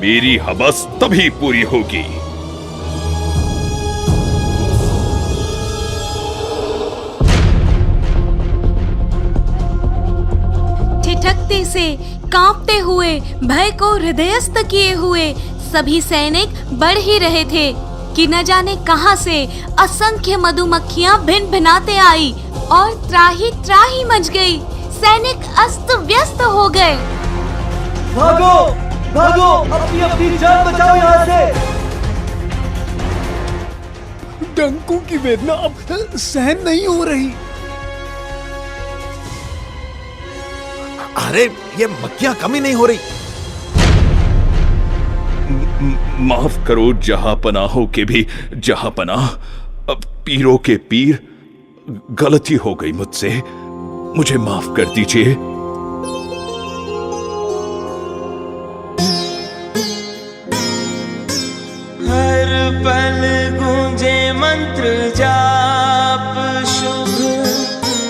[SPEAKER 17] मेरी हवस तभी पूरी होगी।
[SPEAKER 5] ठिठकते से, कांपते हुए, भय को हृदयस्थ किए हुए सभी सैनिक बढ़ ही रहे थे कि न जाने कहां से असंख्य मधुमक्खियां भिन भिनाते आई और त्राही त्राही मच गई। सैनिक अस्त व्यस्त हो गए।
[SPEAKER 13] भागो, भागो, अपनी अपनी जान बचाओ यहाँ से।
[SPEAKER 12] डंकों की वेदना अब सहन नहीं हो रही।
[SPEAKER 10] अरे, ये मक्खियां कम ही नहीं हो रही।
[SPEAKER 17] माफ करो जहांपनाहों के भी जहांपनाह। अब पीरों के पीर, गलती हो गई मुझसे। मुझे माफ कर दीजिए।
[SPEAKER 11] हर पल गूंजे मंत्र जाप शुभ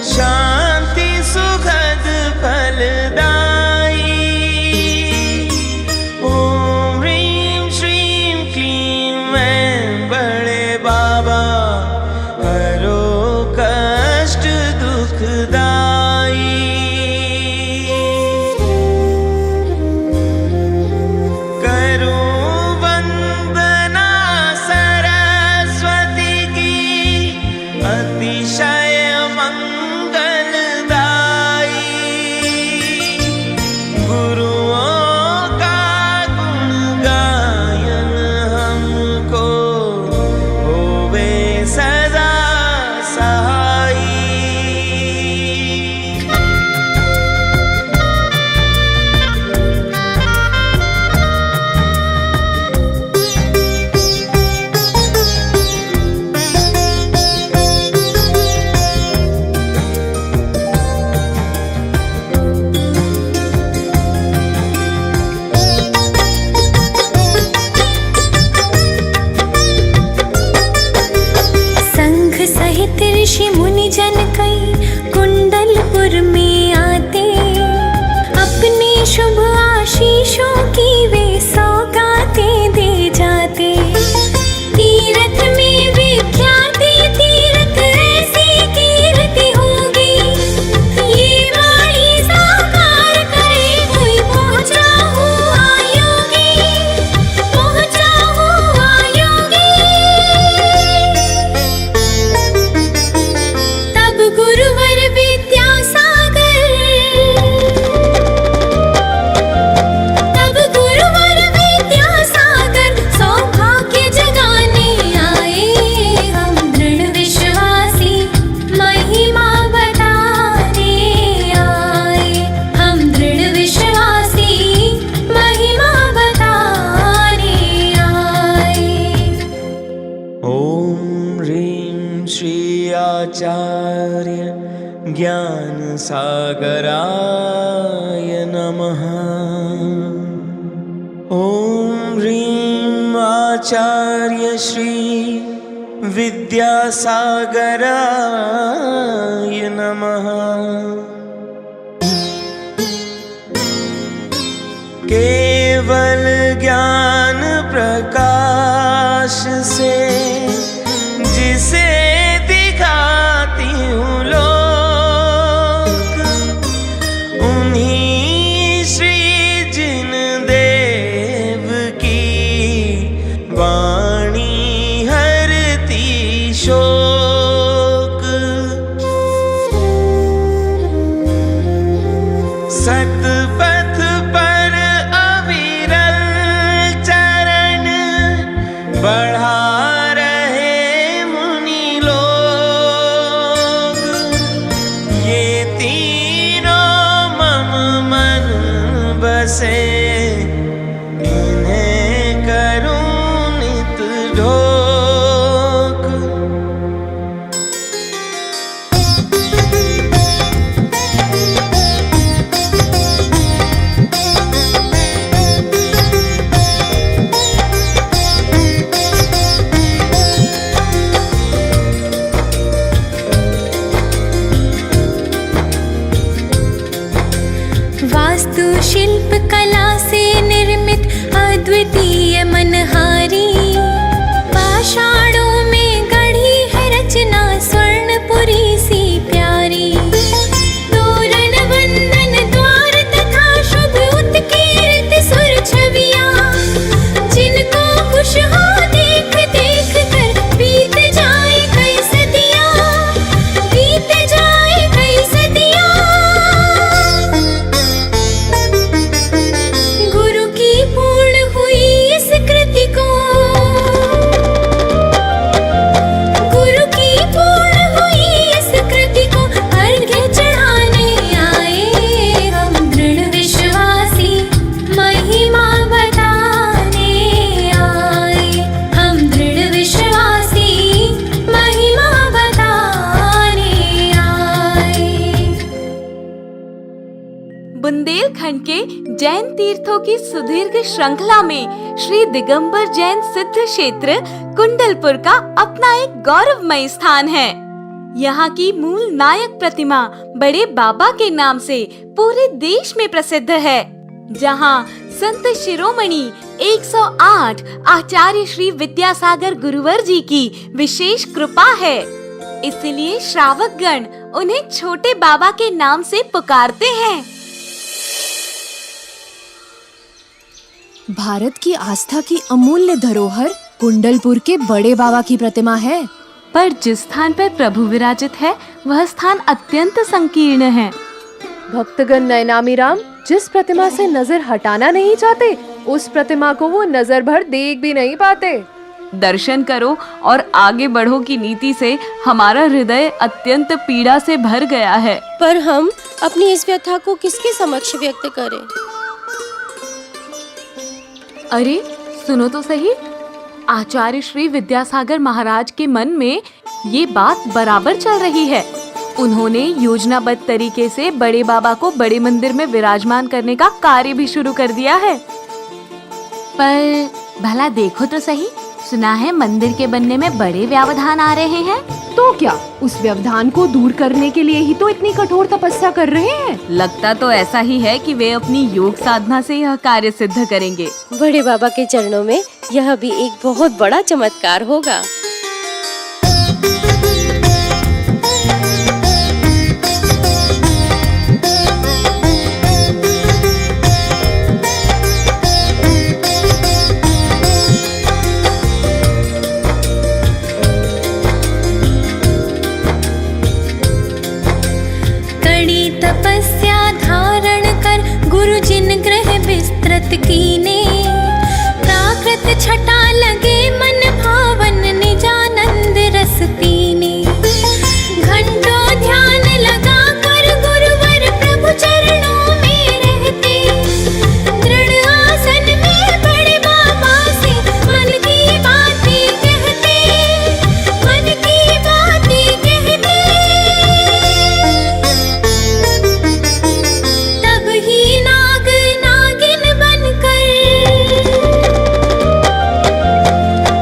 [SPEAKER 11] शांति सुखद फलदाई। ओम ह्रीं श्रीं क्लीं मैं बड़े बाबा हरो कष्ट दुखदाई। अतिशय मंगलदाई गुरुओं का गुण गायन हमको होवे सदा सहाई।
[SPEAKER 2] सहित ऋषि मुनि जन कई कुंडलपुर में आते, अपने शुभ आशीषों की वे सौगातें दे जाते। तीर्थ में विख्याति तीर्थ ऐसी कीर्ति होगी, ये वाणी साकार करे कोई पहुंचा हुआ योगी, पहुंचा हुआ योगी। गुरुवर विद्यासागर, तब गुरुवर विद्यासागर सौभाग्य जगाने आए। हम दृढ़ विश्वासी महिमा बताने आए, हम दृढ़ विश्वासी महिमा बताने आए।
[SPEAKER 11] ओम ह्रीं श्री आचार्य ज्ञान सागराय नमः। ओम ह्रीं आचार्य श्री विद्यासागराय नमः। केवल ज्ञान प्रकाश से जिसे दिखाती हूँ लोक, उन्हीं श्री जिन देव की वाणी हरती शोक। सतपथ पर अविरल चरण बढ़ा से इन्हें करूं नित ढोक।
[SPEAKER 2] वास्तु शिल्प कला से निर्मित अद्वितीय मनहारी, पाषाणों में गढ़ी है रचना स्वर्णपुरी सी प्यारी। तोरण वंदन द्वार तथा शुभ उत्कीर्त सुर छवियां, जिनको खुश हो देख देख कर बीत जाए कई सदियां, बीत जाए कई सदियां।
[SPEAKER 5] बुंदेलखंड के जैन तीर्थों की सुदीर्घ श्रृंखला में श्री दिगंबर जैन सिद्ध क्षेत्र कुंडलपुर का अपना एक गौरवमय स्थान है। यहाँ की मूल नायक प्रतिमा बड़े बाबा के नाम से पूरे देश में प्रसिद्ध है, जहाँ संत शिरोमणि 108 आचार्य श्री विद्यासागर गुरुवर जी की विशेष कृपा है। इसलिए श्रावक गण उन्हें छोटे बाबा के नाम से पुकारते हैं।
[SPEAKER 6] भारत की आस्था की अमूल्य धरोहर कुंडलपुर के बड़े बाबा की प्रतिमा है,
[SPEAKER 5] पर जिस स्थान पर प्रभु विराजित है वह स्थान अत्यंत संकीर्ण है।
[SPEAKER 6] भक्तगण नैनामी राम जिस प्रतिमा से नजर हटाना नहीं चाहते, उस प्रतिमा को वो नजर भर देख भी नहीं पाते।
[SPEAKER 5] दर्शन करो और आगे बढ़ो की नीति से हमारा हृदय अत्यंत पीड़ा से भर गया है।
[SPEAKER 8] पर हम अपनी इस व्यथा को किसके समक्ष व्यक्त करें?
[SPEAKER 5] अरे सुनो तो सही, आचार्य श्री विद्यासागर महाराज के मन में ये बात बराबर चल रही है। उन्होंने योजनाबद्ध तरीके से बड़े बाबा को बड़े मंदिर में विराजमान करने का कार्य भी शुरू कर दिया है। पर भला देखो तो सही, सुना है मंदिर के बनने में बड़े व्यवधान आ रहे हैं।
[SPEAKER 6] तो क्या उस व्यवधान को दूर करने के लिए ही तो इतनी कठोर तपस्या कर रहे हैं?
[SPEAKER 5] लगता तो ऐसा ही है कि वे अपनी योग साधना से यह कार्य सिद्ध करेंगे।
[SPEAKER 8] बड़े बाबा के चरणों में यह भी एक बहुत बड़ा चमत्कार होगा।
[SPEAKER 2] तपस्या धारण कर गुरु जिन ग्रह विस्तृत कीने, प्राकृत छटा लगे मन भावन निजानंद रस पीने। घंटों ध्यान लगा कर गुरुवर प्रभु चरणों में रहते, दृढ़ आसन में बड़े बाबा से मन की बातें कहते, मन की बातें कहते। तब ही नाग नागिन बनकर,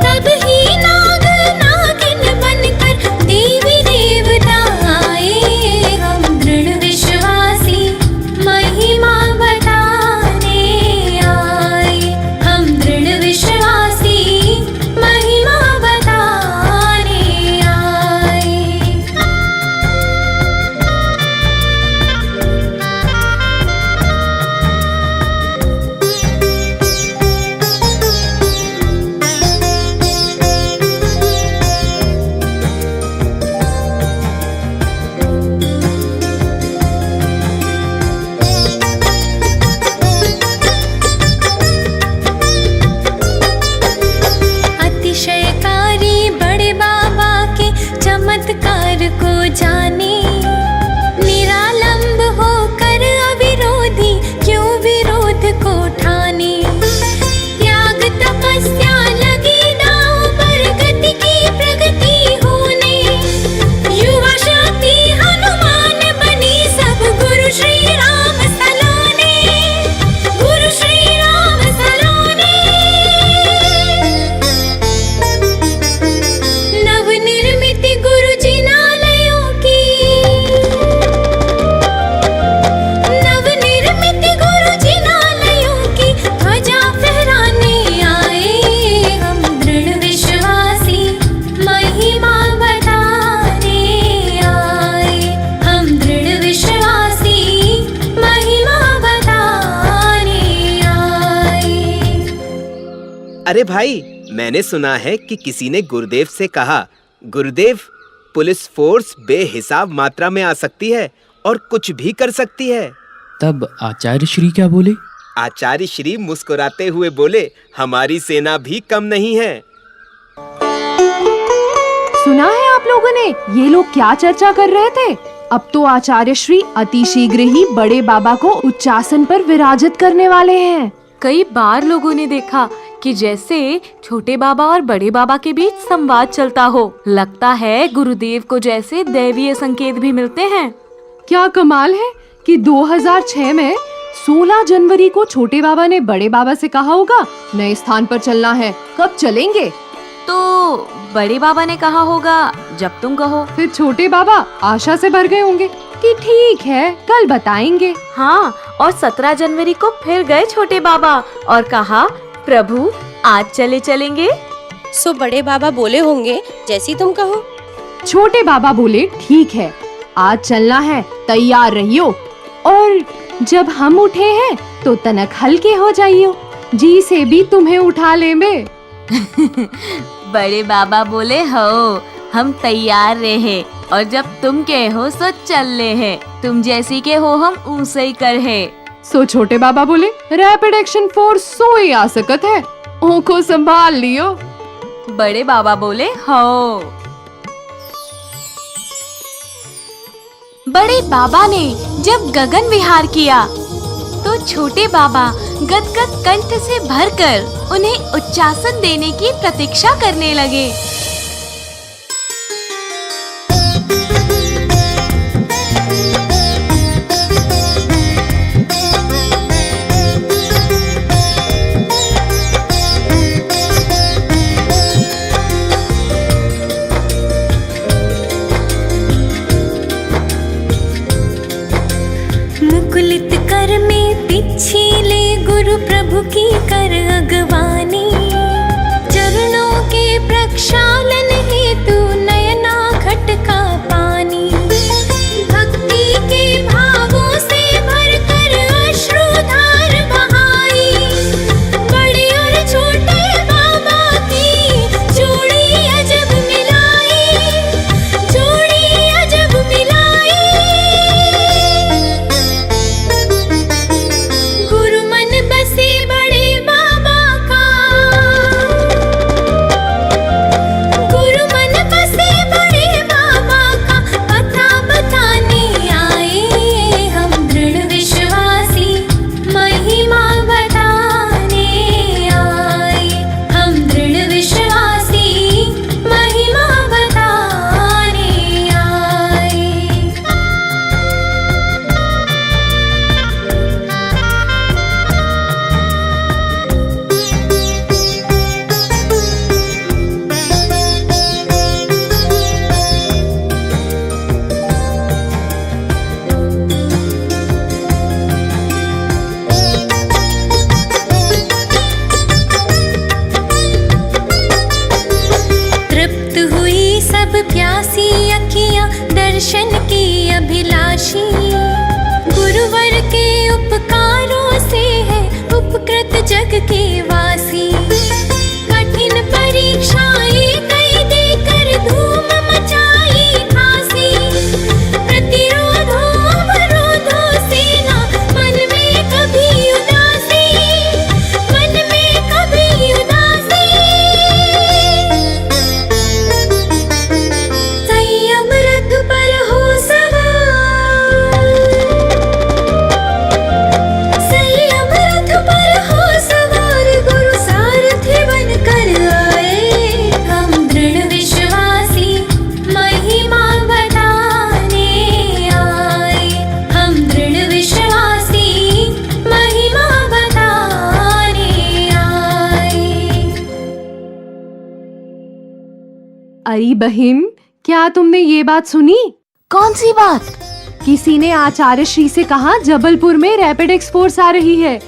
[SPEAKER 2] तब ही नाग नागिन बनकर देवी देवता आए। हम दृढ़ विश्वासी महिमा बताने आए, हम दृढ़ विश्वासी महिमा बताने आए। अतिशयकारी बड़े बाबा के चमत्कार को जाने, निरालंब होकर अविरोधी क्यों विरोध को ठाने। त्याग तपस्या लगी दांव पर गति की प्रगति होने, युवा शक्ति हनुमान बनी सब गुरु श्री राम सलोने, गुरु श्री राम सलोने। नवनिर्मित गुरु जिनालयों की, नवनिर्मित गुरु जिनालयों की ध्वजा फहराने आए। हम दृढ़ विश्वासी महिमा बताने आए, हम दृढ़ विश्वासी महिमा बताने आए।
[SPEAKER 3] अरे भाई, मैंने सुना है कि किसी ने गुरुदेव से कहा, गुरुदेव, पुलिस फोर्स बेहिसाब मात्रा में आ सकती है और कुछ भी कर सकती है।
[SPEAKER 13] तब आचार्य श्री क्या बोले?
[SPEAKER 3] आचार्य श्री मुस्कुराते हुए बोले, हमारी सेना भी कम नहीं है।
[SPEAKER 6] सुना है आप लोगों ने ये लोग क्या चर्चा कर रहे थे? अब तो आचार्य श्री अति शीघ्र ही बड़े बाबा को उच्चासन पर विराजित करने वाले हैं।
[SPEAKER 5] कई बार लोगों ने देखा कि जैसे छोटे बाबा और बड़े बाबा के बीच संवाद चलता हो। लगता है गुरुदेव को जैसे दैवीय संकेत भी मिलते हैं।
[SPEAKER 6] क्या कमाल है कि 2006 में
[SPEAKER 7] 16 जनवरी को छोटे बाबा ने बड़े बाबा से कहा होगा नए स्थान पर चलना है, कब चलेंगे?
[SPEAKER 5] तो बड़े बाबा ने कहा होगा जब तुम कहो।
[SPEAKER 7] फिर छोटे बाबा आशा से भर गए होंगे कि ठीक है कल बताएंगे।
[SPEAKER 5] हाँ, और 17 जनवरी को फिर गए छोटे बाबा और कहा प्रभु आज चलेंगे।
[SPEAKER 8] सो बड़े बाबा बोले होंगे जैसी तुम कहो।
[SPEAKER 7] छोटे बाबा बोले ठीक है आज चलना है, तैयार रहियो, और जब हम उठे हैं तो तनक हल्के हो जाइयो, जी से भी तुम्हें उठा लेंगे।
[SPEAKER 5] बड़े बाबा बोले हो हम तैयार रहे, और जब तुम के हो सो चल ले है, तुम जैसी के हो हम ऊसे ही कर है।
[SPEAKER 7] सो छोटे बाबा बोले रैपिड एक्शन फोर्स सोई आ सकत है, ओको संभाल लियो।
[SPEAKER 5] बड़े बाबा बोले हो। बड़े बाबा ने जब गगन विहार किया तो छोटे बाबा गदगद कंठ से भरकर उन्हें उच्चासन देने की प्रतीक्षा करने लगे।
[SPEAKER 2] मुकुलित कर में पिछले गुरु प्रभु की कर अगवानी, चरणों के प्रक्षालन हेतु नयना खटका पानी, भक्ति के भावों से भरकर अश्रुधार बहाई, बड़े और छोटे बाबा की जोड़ी अजब मिलाई, जोड़ी अजब मिलाई। गुरु मन बसे बड़े बाबा का, गुरु मन बसे बड़े बाबा का पता बताने आए, हम दृढ़ विश्वासी महिमा बताने आए, हम दृढ़ विश्वासी महिमा बताने आए। तृप्त हुई सब प्यासी अखियां दर्शन की अभिलाषी, गुरुवर के उपकारों से है उपकृत जग के वासी, कठिन परीक्षाएं कई देकर धूम मचाई खासी, प्रतिरोधों अवरोधों से ना मन में कभी उदासी, मन में कभी उदासी। संयम रथ पर हो सवार, संयम रथ पर हो सवार, गुरु सारथी बन कर आए, हम दृढ़ विश्वासी महिमा बताने आए, हम दृढ़ विश्वासी महिमा बताने आए।
[SPEAKER 7] अरे बहन, क्या तुमने ये बात सुनी?
[SPEAKER 5] कौन सी बात?
[SPEAKER 7] किसी ने आचार्य श्री से कहा जबलपुर में रैपिड एक्स फोर्स आ रही है,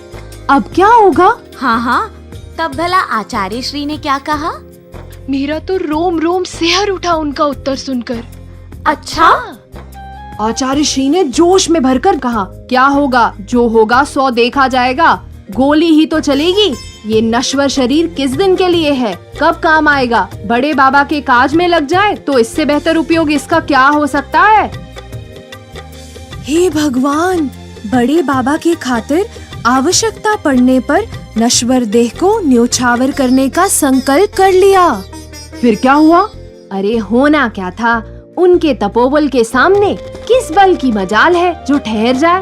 [SPEAKER 7] अब क्या होगा?
[SPEAKER 5] हाँ, तब भला आचार्य श्री ने क्या कहा?
[SPEAKER 6] मेरा तो रोम रोम सिहर उठा उनका उत्तर सुनकर।
[SPEAKER 5] अच्छा?
[SPEAKER 7] आचार्य श्री ने जोश में भरकर कहा क्या होगा, जो होगा सो देखा जाएगा, गोली ही तो चलेगी, ये नश्वर शरीर किस दिन के लिए है, कब काम आएगा, बड़े बाबा के काज में लग जाए तो इससे बेहतर उपयोग इसका क्या हो सकता है।
[SPEAKER 6] हे भगवान, बड़े बाबा के खातिर आवश्यकता पड़ने पर नश्वर देह को न्योछावर करने का संकल्प कर लिया।
[SPEAKER 7] फिर क्या हुआ? अरे होना क्या था, उनके तपोबल के सामने किस बल की मजाल है जो ठहर जाए।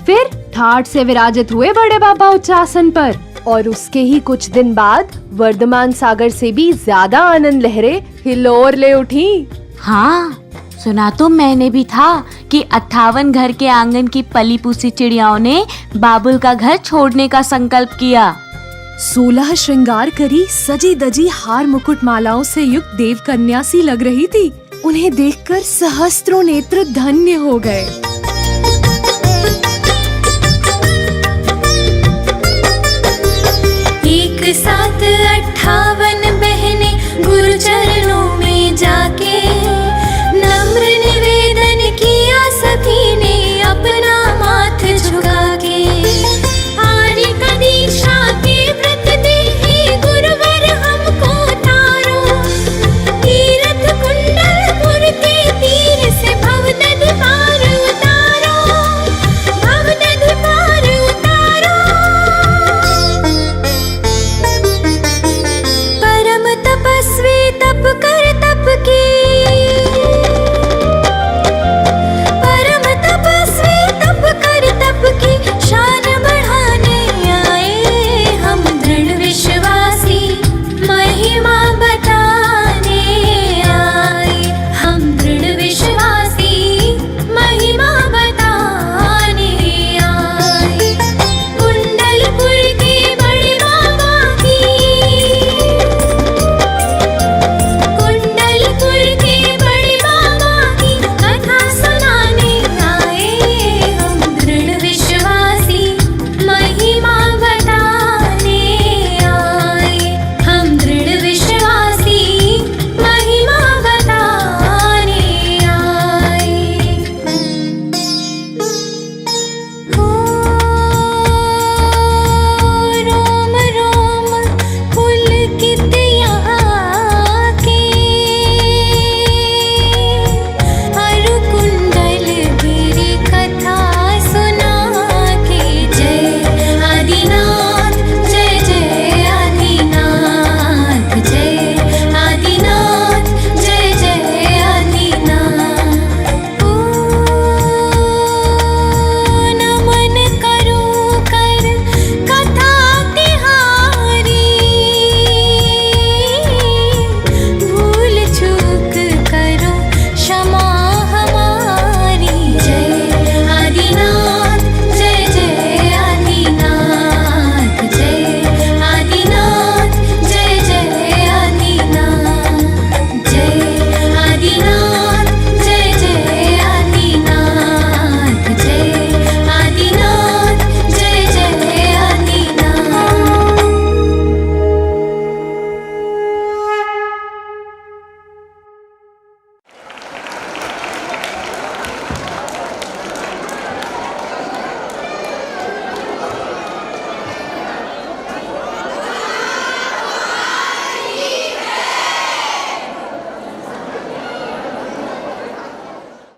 [SPEAKER 7] फिर ठाठ से विराजित हुए बड़े बाबा उच्चासन पर,
[SPEAKER 6] और उसके ही कुछ दिन बाद वर्धमान सागर से भी ज्यादा आनंद लहरें हिलोर ले उठी।
[SPEAKER 5] हाँ, सुना तो मैंने भी था कि 58 घर के आंगन की पली पूसी चिड़ियाओं ने बाबुल का घर छोड़ने का संकल्प किया।
[SPEAKER 7] 16 श्रृंगार करी सजी दजी हार मुकुट मालाओं से युक्त देव कन्या सी लग रही थी। उन्हें देखकर सहस्त्रों नेत्र धन्य हो गए।
[SPEAKER 2] एक साथ 18